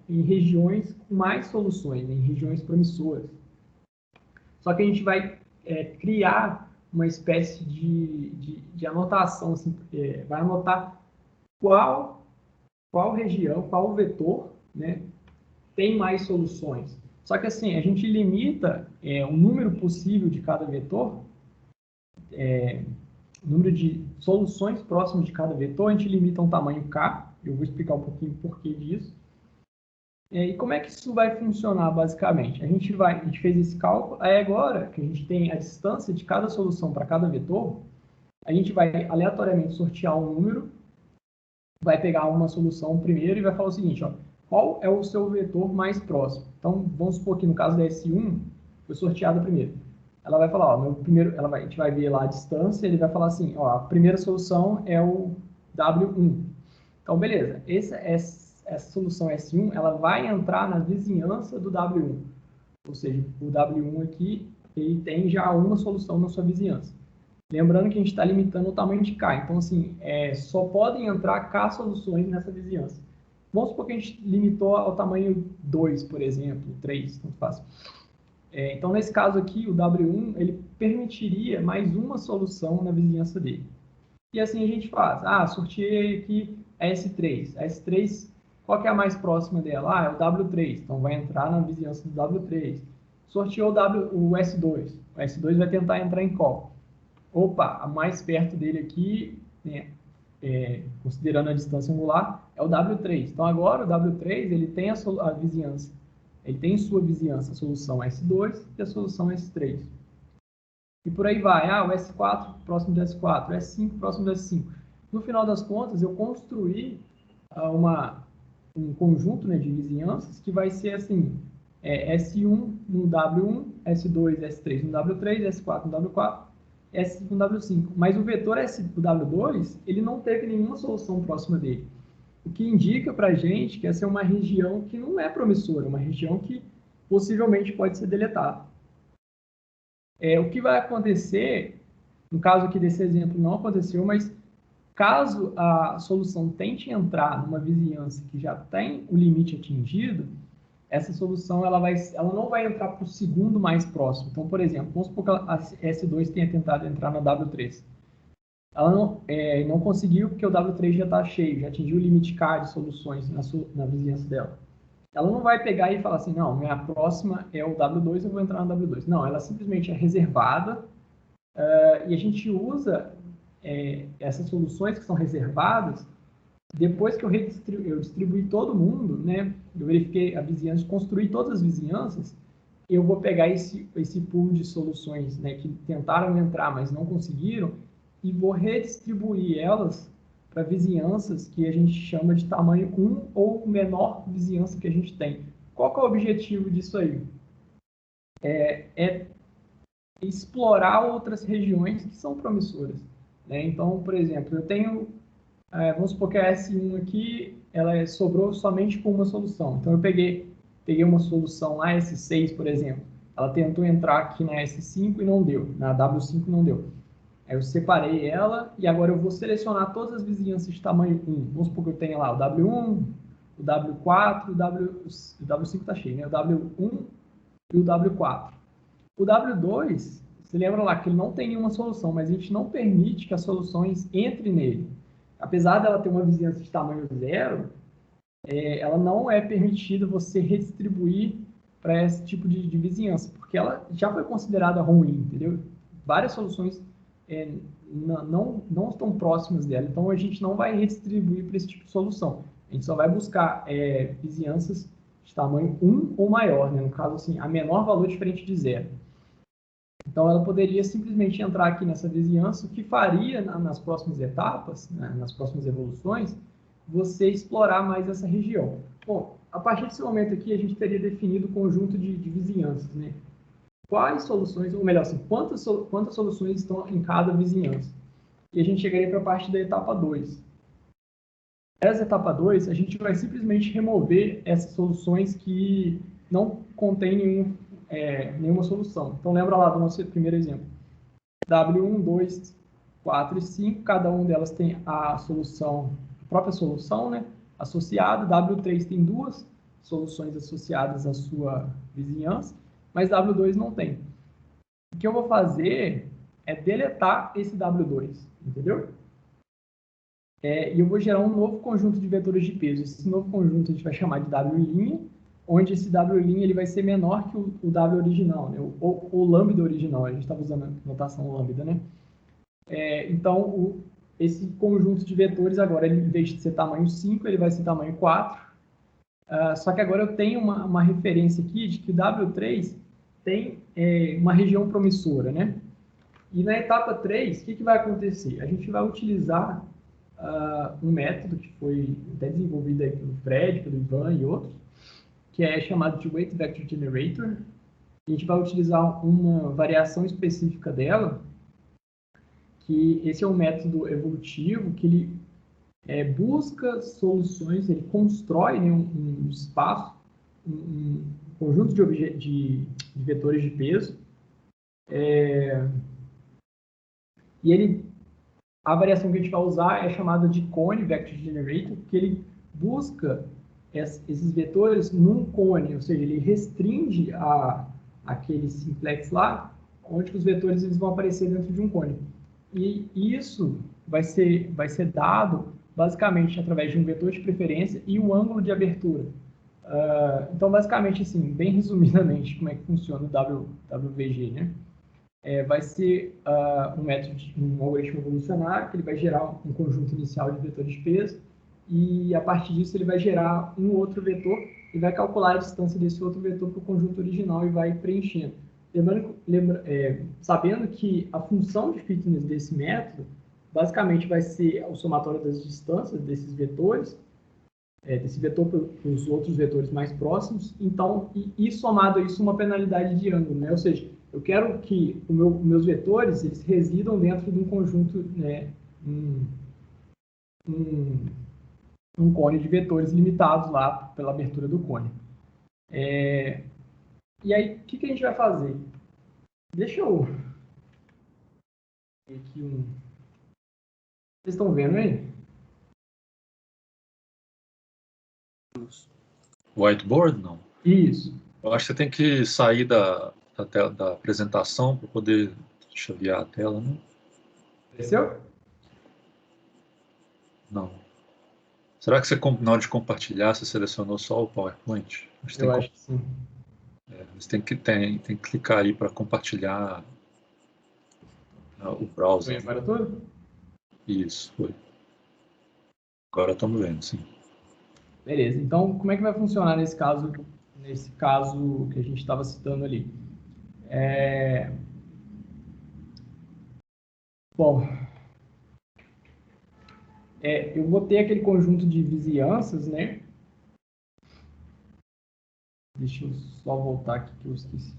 Speaker 2: em regiões com mais soluções, né, em regiões promissoras. Só que a gente vai criar uma espécie de anotação, assim, vai anotar qual região, qual vetor, né, tem mais soluções. Só que assim, a gente limita o número possível de cada vetor, o número de soluções próximas de cada vetor, a gente limita um tamanho K, eu vou explicar um pouquinho o porquê disso. E como é que isso vai funcionar, basicamente? A gente fez esse cálculo, aí agora que a gente tem a distância de cada solução para cada vetor, a gente vai aleatoriamente sortear um número, vai pegar uma solução primeiro e vai falar o seguinte, ó, qual é o seu vetor mais próximo? Então, vamos supor que no caso da S1, foi sorteado primeiro. Ela vai falar, ó, a gente vai ver lá a distância, ele vai falar assim, ó, a primeira solução é o W1. Então, beleza, essa solução S1, ela vai entrar na vizinhança do W1. Ou seja, o W1 aqui, ele tem já uma solução na sua vizinhança. Lembrando que a gente está limitando o tamanho de K. Então, assim, só podem entrar K soluções nessa vizinhança. Vamos supor que a gente limitou ao tamanho 2, por exemplo, 3, tanto faz. Então, nesse caso aqui, o W1, ele permitiria mais uma solução na vizinhança dele. E assim a gente faz. Sorteei aqui a S3. A S3, qual que é a mais próxima dela? É o W3. Então, vai entrar na vizinhança do W3. Sorteou o S2. O S2 vai tentar entrar em qual? Opa, a mais perto dele aqui, né, considerando a distância angular, é o W3. Então, agora o W3 ele tem a vizinhança. Ele tem em sua vizinhança a solução S2 e a solução S3. E por aí vai. O S4 próximo do S4, o S5 próximo do S5. No final das contas, eu construí um conjunto, né, de vizinhanças que vai ser assim, S1 no W1, S2, S3 no W3, S4 no W4, S5 no W5. Mas o vetor W2, ele não teve nenhuma solução próxima dele. O que indica para a gente que essa é uma região que não é promissora, uma região que possivelmente pode ser deletada. O que vai acontecer, no caso aqui desse exemplo não aconteceu, mas caso a solução tente entrar numa vizinhança que já tem o limite atingido, essa solução ela não vai entrar para o segundo mais próximo. Então, por exemplo, vamos supor que a S2 tenha tentado entrar na W3. Ela não conseguiu porque o W3 já está cheio, já atingiu o limite K de soluções na vizinhança dela. Ela não vai pegar e falar assim, não, minha próxima é o W2, eu vou entrar no W2. Não, ela simplesmente é reservada e a gente usa essas soluções que são reservadas depois que eu distribuí todo mundo, né? Eu verifiquei a vizinhança, construí todas as vizinhanças, eu vou pegar esse pool de soluções, né, que tentaram entrar, mas não conseguiram, e vou redistribuir elas para vizinhanças que a gente chama de tamanho 1 ou menor vizinhança que a gente tem. Qual que é o objetivo disso aí? É explorar outras regiões que são promissoras, né? Então, por exemplo, eu tenho, vamos supor que a S1 aqui, ela sobrou somente com uma solução. Então, eu peguei uma solução lá, S6, por exemplo. Ela tentou entrar aqui na S5 e não deu, na W5 não deu. Aí eu separei ela e agora eu vou selecionar todas as vizinhanças de tamanho 1. Vamos supor que eu tenha lá o W1, o W4, o W5 está cheio, né? O W1 e o W4. O W2, você lembra lá que ele não tem nenhuma solução, mas a gente não permite que as soluções entrem nele. Apesar dela ter uma vizinhança de tamanho 0, ela não é permitida você redistribuir para esse tipo de vizinhança, porque ela já foi considerada ruim, entendeu? Várias soluções não estão próximas dela, então a gente não vai redistribuir para esse tipo de solução. A gente só vai buscar vizinhanças de tamanho 1 ou maior, né? No caso, assim, a menor valor diferente de 0. Então, ela poderia simplesmente entrar aqui nessa vizinhança, o que faria nas próximas etapas, né, nas próximas evoluções, você explorar mais essa região. Bom, a partir desse momento aqui, a gente teria definido o conjunto de vizinhanças, né? Quais soluções, ou melhor, assim, quantas soluções estão em cada vizinhança? E a gente chegaria para a parte da etapa 2. Essa etapa 2, a gente vai simplesmente remover essas soluções que não contêm nenhuma solução. Então, lembra lá do nosso primeiro exemplo. W1, 2, 4 e 5, cada uma delas tem a solução, a própria solução, né, associada. W3 tem duas soluções associadas à sua vizinhança, mas W2 não tem. O que eu vou fazer é deletar esse W2, entendeu? E eu vou gerar um novo conjunto de vetores de peso. Esse novo conjunto a gente vai chamar de W', onde esse W' ele vai ser menor que o W original, né? o lambda original. A gente estava usando a notação lambda, né? Então, esse conjunto de vetores agora, ele, em vez de ser tamanho 5, ele vai ser tamanho 4. Só que agora eu tenho uma referência aqui de que o W3 tem uma região promissora, né? E na etapa 3, o que vai acontecer? A gente vai utilizar um método que foi até desenvolvido aí pelo Fred, pelo Ivan e outros, que é chamado de Weight Vector Generator. A gente vai utilizar uma variação específica dela, que esse é um método evolutivo que ele busca soluções, ele constrói, né, um espaço, um conjunto de vetores de peso, e a variação que a gente vai usar é chamada de Cone Vector Generator, que ele busca esses vetores num cone, ou seja, ele restringe aquele simplex lá, onde os vetores eles vão aparecer dentro de um cone. E isso vai ser dado basicamente através de um vetor de preferência e um ângulo de abertura. Então, basicamente, assim, bem resumidamente, como é que funciona o WVG, né? Vai ser um algoritmo evolucionário, que ele vai gerar um conjunto inicial de vetores de peso, e a partir disso ele vai gerar um outro vetor e vai calcular a distância desse outro vetor para o conjunto original e vai preenchendo. Sabendo que a função de fitness desse método basicamente vai ser o somatório das distâncias desses vetores, desse vetor para os outros vetores mais próximos, então, e somado a isso uma penalidade de ângulo, né? Ou seja, eu quero que meus vetores eles residam dentro de um conjunto, né, um cone de vetores limitados lá pela abertura do cone. E aí, o que a gente vai fazer? Deixa eu ver aqui Vocês estão vendo aí?
Speaker 1: Whiteboard, não?
Speaker 2: Isso.
Speaker 1: Eu acho que você tem que sair da apresentação para poder chavear a tela, né?
Speaker 2: Apareceu?
Speaker 1: Não. Será que você, na hora de compartilhar, você selecionou só o PowerPoint?
Speaker 2: Eu acho que sim.
Speaker 1: Você tem que clicar aí para compartilhar o browser.
Speaker 2: Foi agora tudo?
Speaker 1: Isso, foi. Agora estamos vendo, sim.
Speaker 2: Beleza. Então, como é que vai funcionar nesse caso que a gente estava citando ali? Bom, eu vou ter aquele conjunto de vizinhanças, né? Deixa eu só voltar aqui que eu esqueci.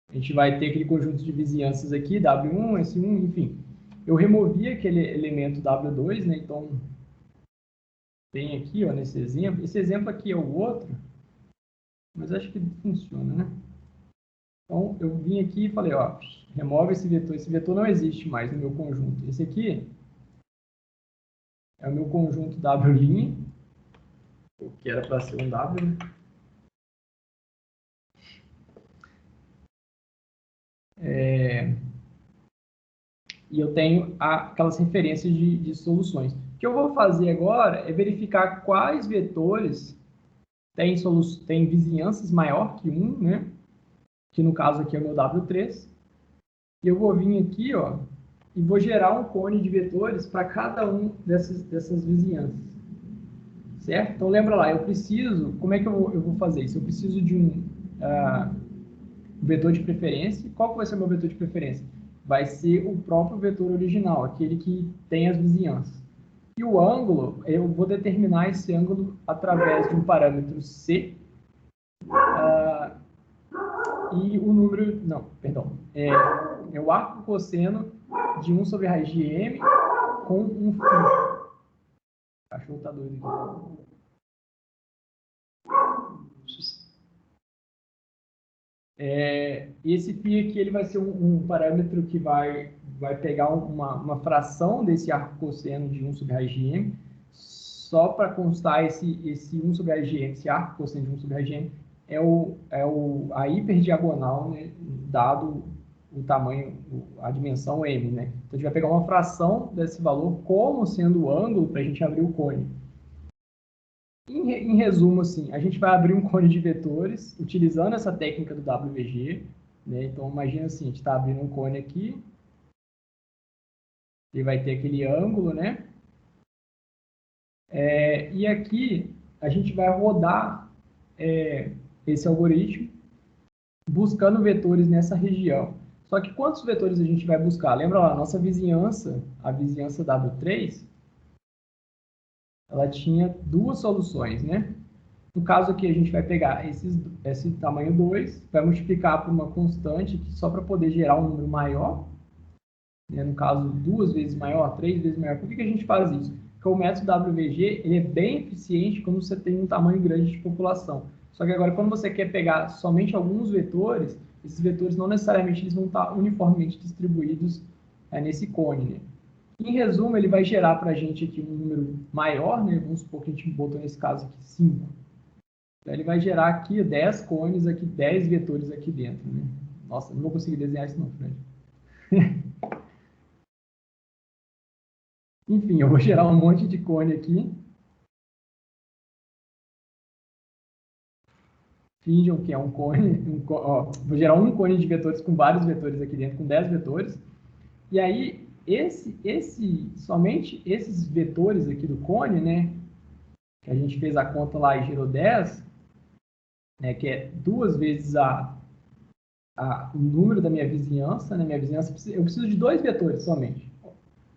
Speaker 2: A gente vai ter aquele conjunto de vizinhanças aqui, W1, S1, enfim. Eu removi aquele elemento W2, né? Então, tem aqui, ó, nesse exemplo. Esse exemplo aqui é o outro, mas acho que funciona, né? Então, eu vim aqui e falei, ó, remove esse vetor. Esse vetor não existe mais no meu conjunto. Esse aqui é o meu conjunto W', que era para ser um W, né? E eu tenho aquelas referências de soluções. O que eu vou fazer agora é verificar quais vetores têm vizinhanças maior que 1, né? Que no caso aqui é o meu W3. E eu vou vir aqui, ó, e vou gerar um cone de vetores para cada um dessas vizinhanças. certo? Então, lembra lá, eu preciso, como é que eu vou fazer isso? Eu preciso de um vetor de preferência. Qual que vai ser o meu vetor de preferência? Vai ser o próprio vetor original, aquele que tem as vizinhanças. E o ângulo, eu vou determinar esse ângulo através de um parâmetro C, e o número, não, perdão, é o arco cosseno de 1 sobre a raiz de m com um φ. O cachorro tá doido aqui. Esse φ aqui ele vai ser um parâmetro que vai pegar uma fração desse arco cosseno de 1 sobre a raiz de m, só para constar esse 1 sobre a raiz de m, esse arco cosseno de 1 sobre a raiz de m, a hiperdiagonal, né, dado o tamanho, a dimensão m, né? Então, a gente vai pegar uma fração desse valor como sendo o ângulo para a gente abrir o cone. Em resumo, assim, a gente vai abrir um cone de vetores utilizando essa técnica do WVG, né? Então, imagina assim, a gente está abrindo um cone aqui, ele vai ter aquele ângulo, né? E aqui a gente vai rodar esse algoritmo buscando vetores nessa região. Só que quantos vetores a gente vai buscar? Lembra lá, a nossa vizinhança, a vizinhança W3, ela tinha duas soluções, né? No caso aqui, a gente vai pegar esse tamanho 2, vai multiplicar por uma constante aqui, só para poder gerar um número maior, né? No caso, 2 vezes maior, 3 vezes maior. Por que a gente faz isso? Porque o método WVG ele é bem eficiente quando você tem um tamanho grande de população. Só que agora, quando você quer pegar somente alguns vetores, esses vetores não necessariamente eles vão estar uniformemente distribuídos nesse cone, né? Em resumo, ele vai gerar para a gente aqui um número maior, né? Vamos supor que a gente botou nesse caso aqui 5. Então, ele vai gerar aqui 10 cones, aqui 10 vetores aqui dentro, né? Nossa, não vou conseguir desenhar isso não, Fred. Enfim, eu vou gerar um monte de cone aqui. Finjam que é um cone. Vou gerar um cone de vetores com vários vetores aqui dentro, com 10 vetores. E aí, somente esses vetores aqui do cone, né? Que a gente fez a conta lá e gerou 10, né, que é 2 vezes o número da minha vizinhança, né? Minha vizinhança, eu preciso de 2 vetores somente.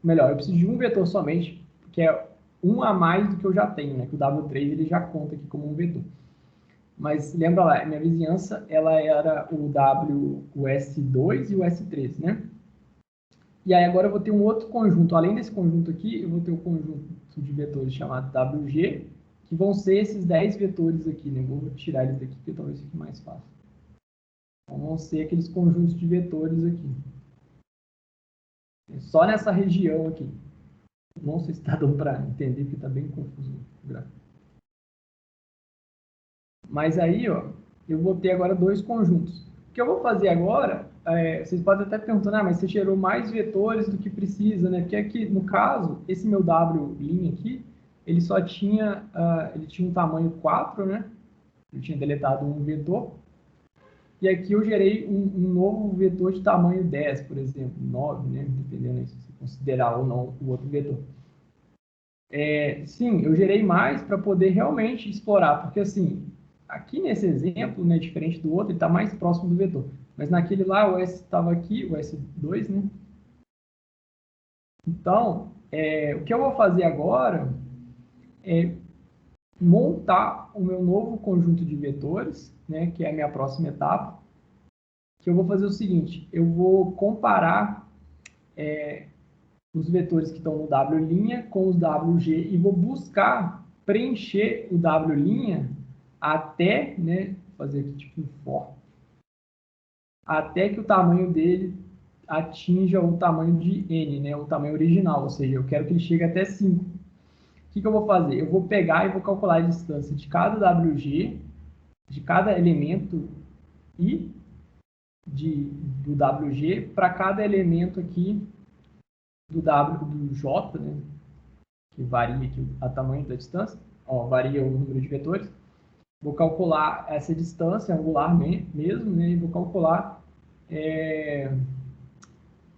Speaker 2: Melhor, eu preciso de um vetor somente, que é um a mais do que eu já tenho, né? Que o W3 ele já conta aqui como um vetor. Mas lembra lá, minha vizinhança ela era o S2 e o S3, né? E aí agora eu vou ter um outro conjunto. Além desse conjunto aqui, eu vou ter um conjunto de vetores chamado WG, que vão ser esses 10 vetores aqui, né? Vou tirar eles daqui, porque talvez fique mais fácil. Então, vão ser aqueles conjuntos de vetores aqui. Só nessa região aqui. Não sei se está dando para entender, porque está bem confuso o gráfico. Mas aí, ó, eu vou ter agora 2 conjuntos. O que eu vou fazer agora, vocês podem até perguntar, mas você gerou mais vetores do que precisa, né? Porque aqui, no caso, esse meu W' aqui, ele só tinha, ele tinha um tamanho 4, né? Eu tinha deletado um vetor. E aqui eu gerei um novo vetor de tamanho 10, por exemplo, 9, né? Dependendo se você considerar ou não o outro vetor. Sim, eu gerei mais para poder realmente explorar, porque assim, aqui nesse exemplo, né, diferente do outro, ele está mais próximo do vetor. Mas naquele lá, o S estava aqui, o S2, né? Então, o que eu vou fazer agora é montar o meu novo conjunto de vetores, né, que é a minha próxima etapa, que eu vou fazer o seguinte, eu vou comparar os vetores que estão no W' com os WG e vou buscar preencher o W' até, né, fazer aqui tipo um for, até que o tamanho dele atinja o tamanho de n, né, o tamanho original, ou seja, eu quero que ele chegue até 5. O que eu vou fazer? Eu vou pegar e vou calcular a distância de cada WG, de cada elemento I do WG para cada elemento aqui do J, né, que varia aqui o tamanho da distância, varia o número de vetores. Vou calcular essa distância angular mesmo, né, e vou calcular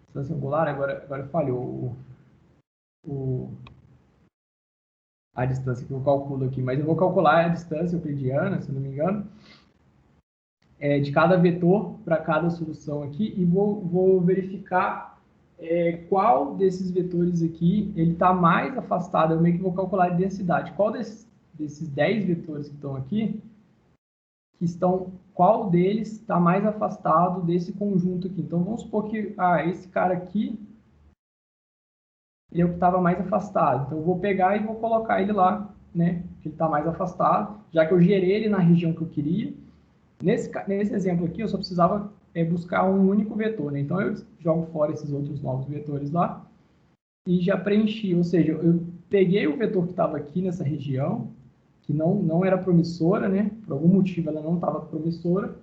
Speaker 2: distância angular, agora falhou a distância que eu calculo aqui, mas eu vou calcular a distância euclidiana, se não me engano, de cada vetor para cada solução aqui e vou verificar qual desses vetores aqui ele está mais afastado. Eu meio que vou calcular a densidade. Qual desses 10 vetores que estão aqui, qual deles está mais afastado desse conjunto aqui? Então, vamos supor que esse cara aqui ele é o que estava mais afastado. Então, eu vou pegar e vou colocar ele lá, né? Que ele está mais afastado, já que eu gerei ele na região que eu queria. Nesse exemplo aqui, eu só precisava buscar um único vetor, né? Então, eu jogo fora esses outros novos vetores lá e já preenchi. Ou seja, eu peguei o vetor que estava aqui nessa região, que não era promissora, né? Por algum motivo ela não estava promissora,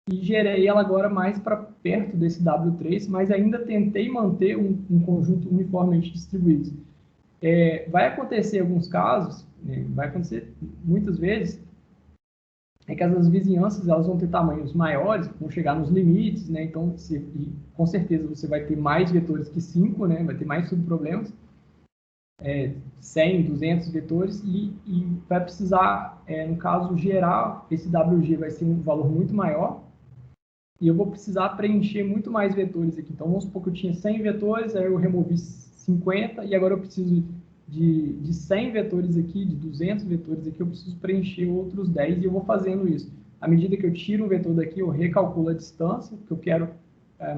Speaker 2: e gerei ela agora mais para perto desse W3, mas ainda tentei manter um conjunto uniformemente distribuído. Vai acontecer em alguns casos, né? Vai acontecer muitas vezes, que as vizinhanças elas vão ter tamanhos maiores, vão chegar nos limites, né? Então, com certeza você vai ter mais vetores que 5, né? Vai ter mais subproblemas. 100, 200 vetores e vai precisar, no caso, gerar esse WG vai ser um valor muito maior e eu vou precisar preencher muito mais vetores aqui. Então, vamos supor que eu tinha 100 vetores, aí eu removi 50 e agora eu preciso de 100 vetores aqui, de 200 vetores aqui, eu preciso preencher outros 10 e eu vou fazendo isso. À medida que eu tiro um vetor daqui, eu recalculo a distância, porque eu quero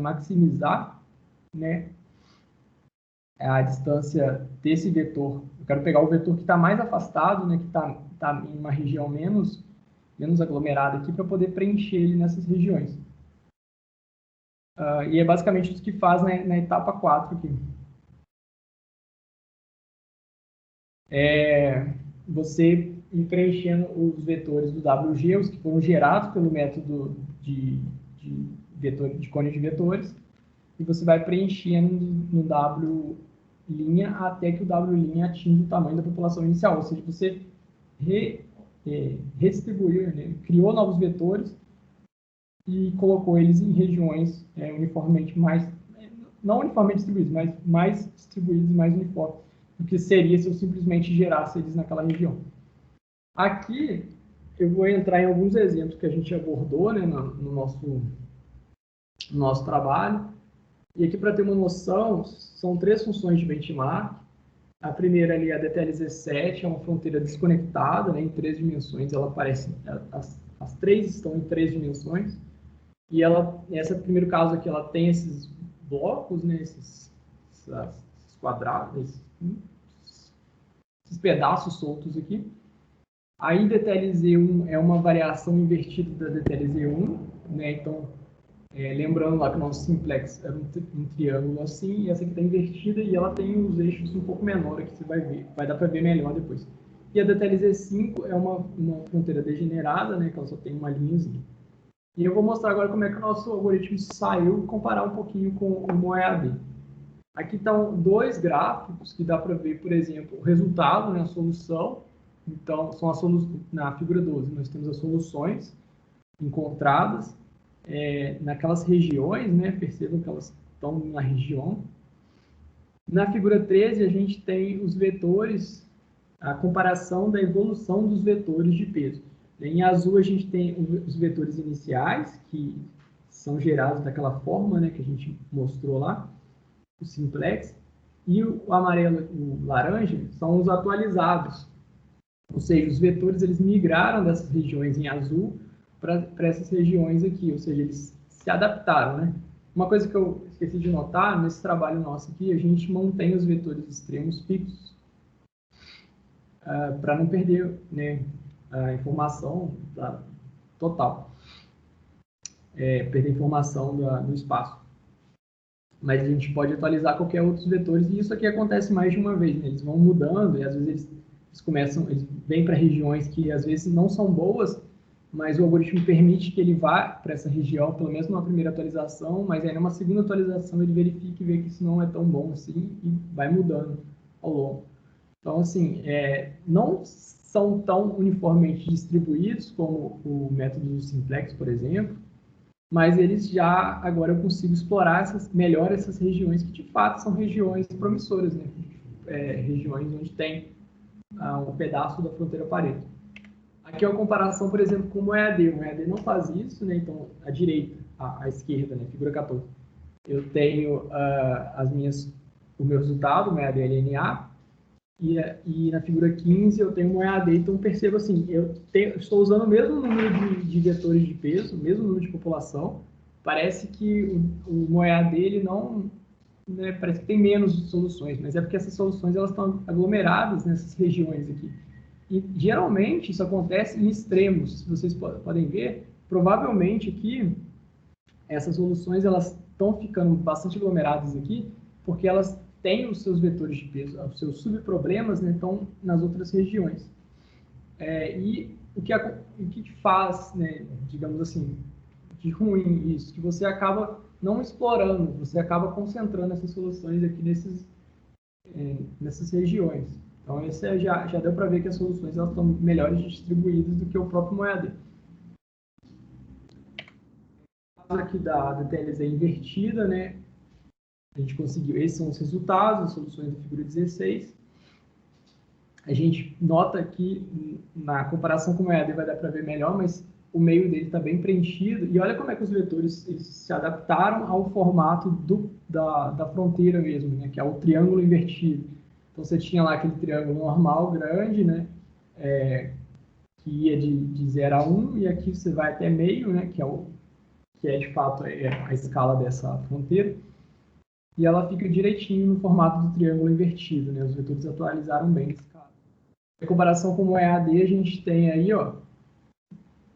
Speaker 2: maximizar, né, a distância desse vetor. Eu quero pegar o vetor que está mais afastado, né, que está em uma região menos aglomerada aqui, para poder preencher ele nessas regiões. E é basicamente isso que faz na etapa 4 aqui. Você ir preenchendo os vetores do WG, os que foram gerados pelo método de cone de vetores, e você vai preenchendo no W' até que o W' atinja o tamanho da população inicial. Ou seja, você redistribuiu, né? Criou novos vetores e colocou eles em regiões uniformemente não uniformemente distribuídos, mas mais distribuídos e mais uniformes do que seria se eu simplesmente gerasse eles naquela região. Aqui eu vou entrar em alguns exemplos que a gente abordou, né, no nosso trabalho. E aqui, para ter uma noção, são 3 funções de benchmark. A primeira ali, a DTLZ7, é uma fronteira desconectada, né, em 3 dimensões. Ela aparece, as 3 estão em 3 dimensões. E nesse primeiro caso aqui, ela tem esses blocos, né, esses quadrados, esses pedaços soltos aqui. Aí DTLZ1 é uma variação invertida da DTLZ1, né? Então, lembrando lá que o nosso simplex era um triângulo assim, e essa aqui está invertida e ela tem os eixos um pouco menor aqui, você vai ver, vai dar para ver melhor depois. E a DTLZ5 é uma fronteira degenerada, né? Que ela só tem uma linhazinha. E eu vou mostrar agora como é que o nosso algoritmo saiu e comparar um pouquinho com o MoEAD. Aqui estão 2 gráficos que dá para ver, por exemplo, o resultado, né, a solução. Então, na figura 12, nós temos as soluções encontradas naquelas regiões, né? Percebam que elas estão na região. Na figura 13, a gente tem os vetores, a comparação da evolução dos vetores de peso. Em azul, a gente tem os vetores iniciais, que são gerados daquela forma, né, que a gente mostrou lá, o simplex. E o amarelo, o laranja, são os atualizados. Ou seja, os vetores eles migraram dessas regiões em azul para essas regiões aqui, ou seja, eles se adaptaram, né? Uma coisa que eu esqueci de notar, nesse trabalho nosso aqui, a gente mantém os vetores extremos fixos para não perder, né, a informação total, perder a informação do espaço. Mas a gente pode atualizar qualquer outros vetores, e isso aqui acontece mais de uma vez, né? Eles vão mudando, e às vezes eles vêm para regiões que às vezes não são boas, mas o algoritmo permite que ele vá para essa região, pelo menos numa primeira atualização, mas aí numa segunda atualização ele verifica e vê que isso não é tão bom assim, e vai mudando ao longo. Então, assim, não são tão uniformemente distribuídos como o método do simplex, por exemplo, mas eles já, agora eu consigo explorar melhor essas regiões que de fato são regiões promissoras, né? Regiões onde tem um pedaço da fronteira Pareto. Aqui é uma comparação, por exemplo, com o MoEAD. O MoEAD não faz isso, né? Então, à direita, à esquerda, né? Figura 14. Eu tenho o meu resultado, o MoEAD LNA, e na figura 15 eu tenho um MoEAD. Então, percebo assim, estou usando o mesmo número de vetores de peso, o mesmo número de população. Parece que o MoEAD, ele não... Né, parece que tem menos soluções, mas é porque essas soluções elas estão aglomeradas nessas regiões aqui. E geralmente isso acontece em extremos. Se vocês podem ver, provavelmente aqui essas soluções elas estão ficando bastante aglomeradas aqui, porque elas têm os seus vetores de peso, os seus subproblemas, né, estão nas outras regiões. E o que faz, né, digamos assim, de ruim isso, que você acaba não explorando, você acaba concentrando essas soluções aqui nessas regiões. Então, esse já deu para ver que as soluções elas estão melhores distribuídas do que o próprio MoEAD. Aqui da TLZ invertida, né? A gente conseguiu, esses são os resultados, as soluções da figura 16. A gente nota que na comparação com o MoEAD vai dar para ver melhor, mas o meio dele está bem preenchido. E olha como é que os vetores eles se adaptaram ao formato da fronteira mesmo, né? Que é o triângulo invertido. Então, você tinha lá aquele triângulo normal, grande, né? Que ia de 0 a 1, e aqui você vai até meio, né? Que é de fato a escala dessa fronteira. E ela fica direitinho no formato do triângulo invertido, né? Os vetores atualizaram bem nesse caso. Em comparação com o EAD, a gente tem aí, ó,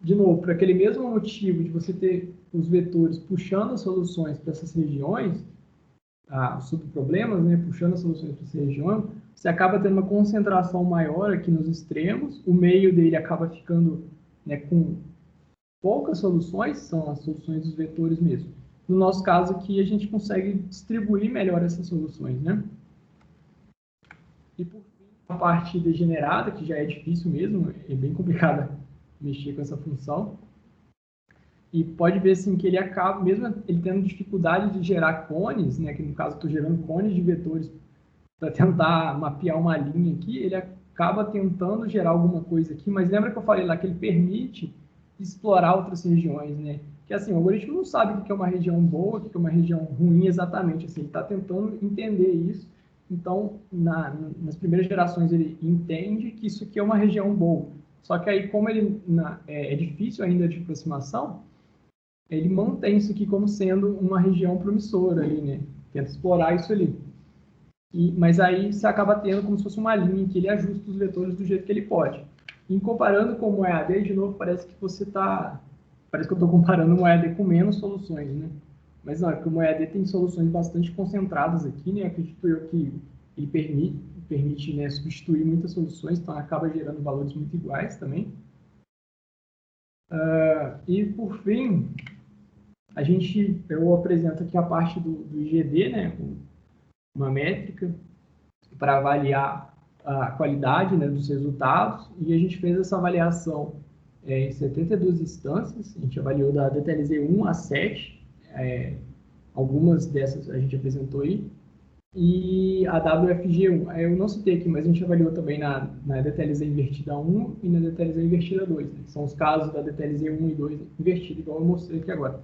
Speaker 2: de novo, por aquele mesmo motivo de você ter os vetores puxando as soluções para essas regiões, os subproblemas, né, puxando as soluções para essa região, você acaba tendo uma concentração maior aqui nos extremos, o meio dele acaba ficando, né, com poucas soluções, são as soluções dos vetores mesmo. No nosso caso aqui, a gente consegue distribuir melhor essas soluções, né? E por fim, a parte degenerada, que já é difícil mesmo, é bem complicada mexer com essa função. E pode ver assim, que ele acaba, mesmo ele tendo dificuldade de gerar cones, né, que no caso estou gerando cones de vetores para tentar mapear uma linha aqui, ele acaba tentando gerar alguma coisa aqui, mas lembra que eu falei lá que ele permite explorar outras regiões, né? Que assim, o algoritmo não sabe o que é uma região boa, o que é uma região ruim exatamente, assim, ele está tentando entender isso. Então, nas primeiras gerações ele entende que isso aqui é uma região boa. Só que aí, como ele é difícil ainda de aproximação, ele mantém isso aqui como sendo uma região promissora ali, né? Tenta explorar isso ali. Mas aí você acaba tendo como se fosse uma linha que ele ajusta os vetores do jeito que ele pode. E comparando com o MoEAD, de novo, parece que parece que eu estou comparando o MoEAD com menos soluções, né? Mas não, é porque o MoEAD tem soluções bastante concentradas aqui, né? Acredito eu que ele permite, né, substituir muitas soluções, então acaba gerando valores muito iguais também. E por fim, eu apresento aqui a parte do IGD, né? Uma métrica para avaliar a qualidade, né, dos resultados, e a gente fez essa avaliação em 72 instâncias. A gente avaliou da DTLZ 1 a 7, algumas dessas a gente apresentou aí, e a WFG1, eu não citei aqui, mas a gente avaliou também na DTLZ invertida 1 e na DTLZ invertida 2, né, que são os casos da DTLZ 1 e 2 invertida, igual eu mostrei aqui agora.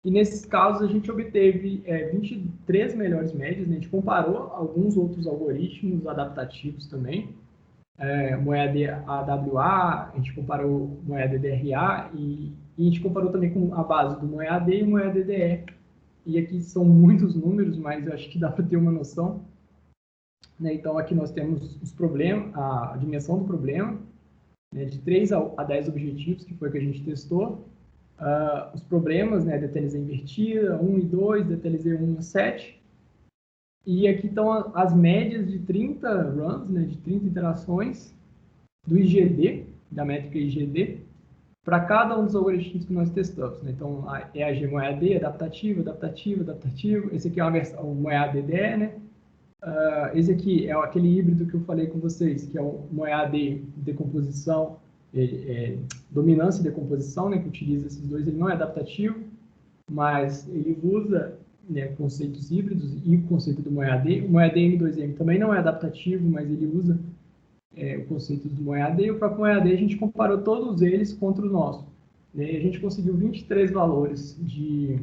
Speaker 2: E nesses casos a gente obteve 23 melhores médias, né? A gente comparou alguns outros algoritmos adaptativos também, MoEAD AWA, a gente comparou MoEAD DRA e a gente comparou também com a base do MoEAD e o MoEAD DE. E aqui são muitos números, mas eu acho que dá para ter uma noção. Né? Então aqui nós temos os problemas, a dimensão do problema, né? De 3 a 10 objetivos, que foi o que a gente testou. Os problemas, né, DTLZ invertida, 1 e 2, DTLZ 1 e 7. E aqui estão as médias de 30 runs, né, de 30 interações do IGD, da métrica IGD, para cada um dos algoritmos que nós testamos. Né? Então, a EAG MoEAD, adaptativo, adaptativo, adaptativo. Esse aqui é uma versão, o MoEAD DE, né? Esse aqui é aquele híbrido que eu falei com vocês, que é o MoEAD decomposição, dominância e decomposição, né, que utiliza esses dois. Ele não é adaptativo, mas ele usa, né, conceitos híbridos e o conceito do MoEAD. O MoEAD M2M também não é adaptativo, mas ele usa o conceito do MoEAD, e o próprio MoEAD a gente comparou todos eles contra o nosso. Né? E a gente conseguiu 23 valores de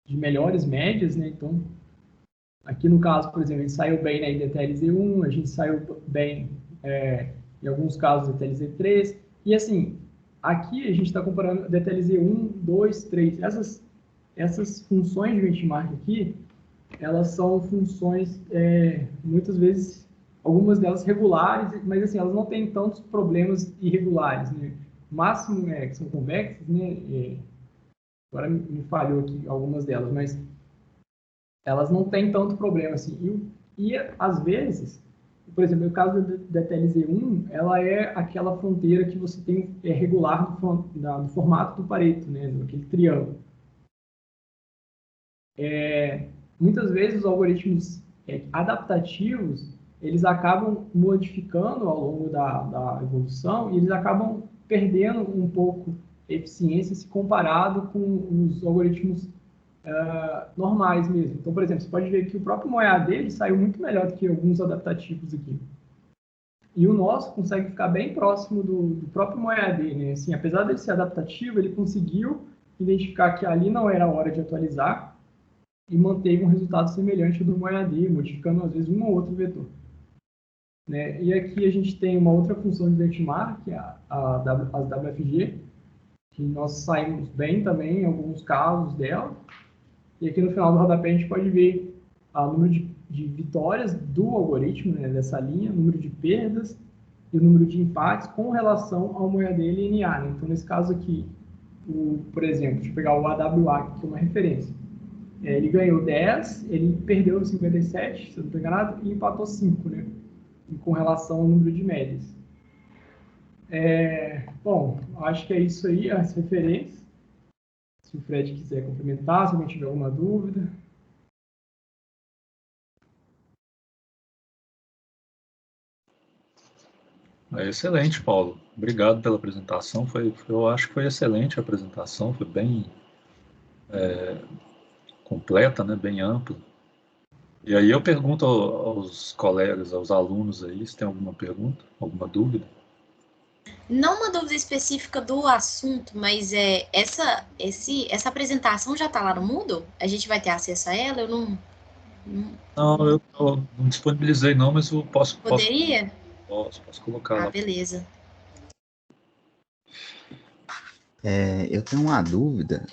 Speaker 2: melhores médias, né? Então, aqui no caso, por exemplo, a gente saiu bem na IDTLZ1, a gente saiu bem, em alguns casos, DTLZ3, e assim, aqui a gente está comparando DTLZ1, 2, 3, essas funções de benchmark aqui, elas são funções, muitas vezes, algumas delas regulares, mas assim, elas não têm tantos problemas irregulares, né? O máximo é que são convexas, né? Agora me falhou aqui algumas delas, mas elas não têm tanto problema assim. E às vezes, por exemplo, no caso da TLZ1, ela é aquela fronteira que você tem regular do formato do Pareto, né? Aquele triângulo. Muitas vezes os algoritmos adaptativos, eles acabam modificando ao longo da evolução e eles acabam perdendo um pouco eficiência se comparado com os algoritmos normais mesmo. Então, por exemplo, você pode ver que o próprio MoEAD ele saiu muito melhor do que alguns adaptativos aqui. E o nosso consegue ficar bem próximo do próprio MoEAD, né? Assim, apesar dele ser adaptativo, ele conseguiu identificar que ali não era a hora de atualizar e manteve um resultado semelhante ao do MoEAD, modificando às vezes um ou outro vetor. Né? E aqui a gente tem uma outra função de benchmark, as WFG, que nós saímos bem também em alguns casos dela. E aqui no final do rodapé a gente pode ver o número de vitórias do algoritmo, né, dessa linha, o número de perdas e o número de empates com relação ao MoEAD linear. Né? Então, nesse caso aqui, por exemplo, deixa eu pegar o AWA, que é uma referência. Ele ganhou 10, ele perdeu 57, se eu não estou enganado, e empatou 5, né? Com relação ao número de médias. Bom, acho que é isso aí, as referências. Se o Fred quiser complementar, se alguém tiver alguma dúvida.
Speaker 1: Excelente, Paulo. Obrigado pela apresentação. Eu acho que foi excelente a apresentação, foi bem completa, né, bem ampla. E aí eu pergunto aos colegas, aos alunos aí, se tem alguma pergunta, alguma dúvida.
Speaker 3: Não uma dúvida específica do assunto, mas essa apresentação já está lá no Moodle? A gente vai ter acesso a ela? Eu não...
Speaker 1: Não, eu não disponibilizei não, mas eu posso
Speaker 3: Poderia?
Speaker 1: Posso colocar lá.
Speaker 3: Beleza.
Speaker 4: Eu tenho uma dúvida,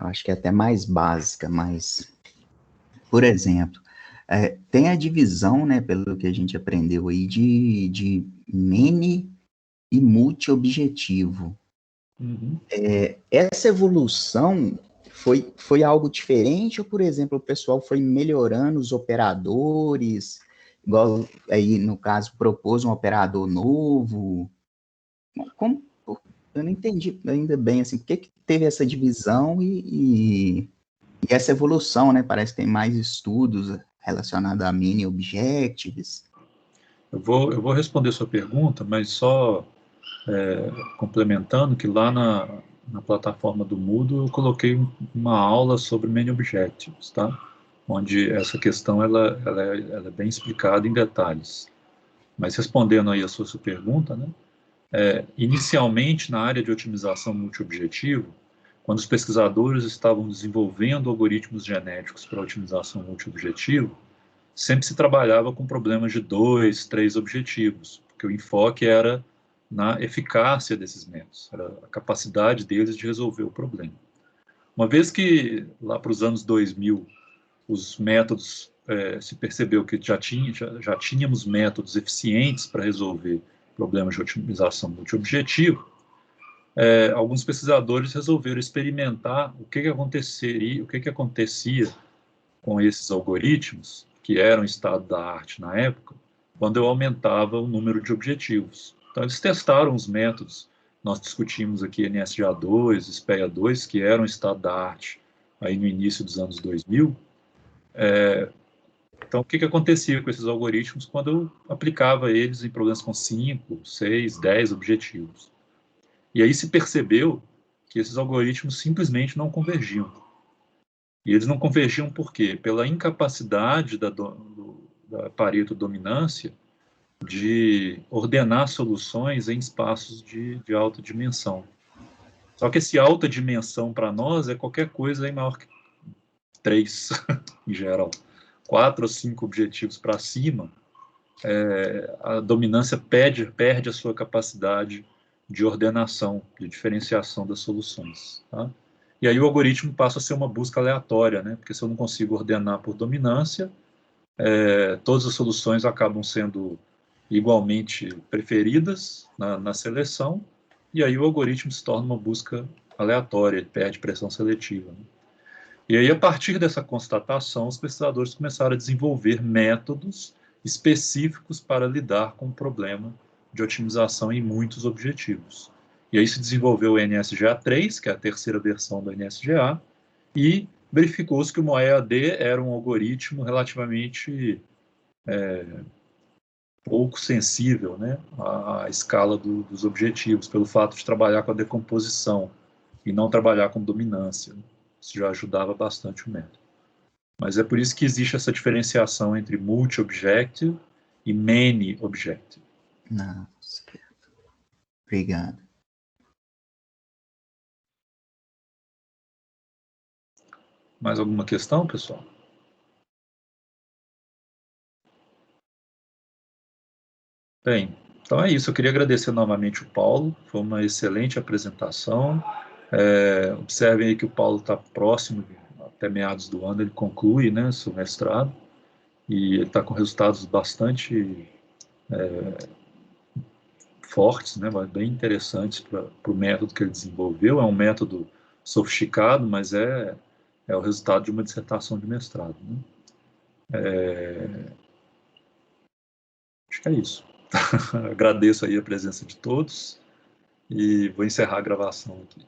Speaker 4: acho que é até mais básica, mas, por exemplo, tem a divisão, né, pelo que a gente aprendeu aí, de many e multi-objetivo.
Speaker 1: Uhum.
Speaker 4: Essa evolução foi algo diferente ou, por exemplo, o pessoal foi melhorando os operadores, igual aí, no caso, propôs um operador novo? Como, eu não entendi ainda bem, assim, por que teve essa divisão e essa evolução, né? Parece que tem mais estudos relacionados a mini objectives.
Speaker 1: Eu vou responder sua pergunta, mas só complementando que lá na plataforma do Moodle eu coloquei uma aula sobre Many Objectives, tá? Onde essa questão ela é bem explicada em detalhes. Mas respondendo aí a sua pergunta, né? Inicialmente na área de otimização multiobjetivo, quando os pesquisadores estavam desenvolvendo algoritmos genéticos para otimização multiobjetivo, sempre se trabalhava com problemas de 2, 3 objetivos, porque o enfoque era na eficácia desses métodos, era a capacidade deles de resolver o problema. Uma vez que, lá para os anos 2000, os métodos, se percebeu que já tínhamos métodos eficientes para resolver problemas de otimização multiobjetivo, alguns pesquisadores resolveram experimentar o que acontecia com esses algoritmos, que eram estado da arte na época, quando eu aumentava o número de objetivos. Então, eles testaram os métodos, nós discutimos aqui NSGA2, SPEA2, que eram estado da arte aí no início dos anos 2000. Então, o que acontecia com esses algoritmos quando eu aplicava eles em problemas com 5, 6, 10 objetivos? E aí se percebeu que esses algoritmos simplesmente não convergiam. E eles não convergiam por quê? Pela incapacidade da Pareto dominância de ordenar soluções em espaços de alta dimensão. Só que esse alta dimensão para nós é qualquer coisa aí maior que 3, em geral. 4 ou 5 objetivos para cima, a dominância perde a sua capacidade de ordenação, de diferenciação das soluções. Tá? E aí o algoritmo passa a ser uma busca aleatória, né? Porque se eu não consigo ordenar por dominância, todas as soluções acabam sendo igualmente preferidas na seleção, e aí o algoritmo se torna uma busca aleatória, ele perde pressão seletiva. Né? E aí, a partir dessa constatação, os pesquisadores começaram a desenvolver métodos específicos para lidar com o problema de otimização em muitos objetivos. E aí se desenvolveu o NSGA3, que é a terceira versão do NSGA, e verificou-se que o MoEAD era um algoritmo relativamente pouco sensível, né, à escala dos objetivos, pelo fato de trabalhar com a decomposição e não trabalhar com dominância. Isso já ajudava bastante o método. Mas é por isso que existe essa diferenciação entre multi-objective e many-objective.
Speaker 4: Não, certo. Obrigado.
Speaker 1: Mais alguma questão, pessoal? Bem, então é isso. Eu queria agradecer novamente o Paulo. Foi uma excelente apresentação. Observem aí que o Paulo está próximo, até meados do ano, ele conclui, né, seu mestrado. E ele está com resultados bastante fortes, né, bem interessantes para o método que ele desenvolveu. É um método sofisticado, mas é o resultado de uma dissertação de mestrado. Né? Acho que é isso. Agradeço aí a presença de todos e vou encerrar a gravação aqui.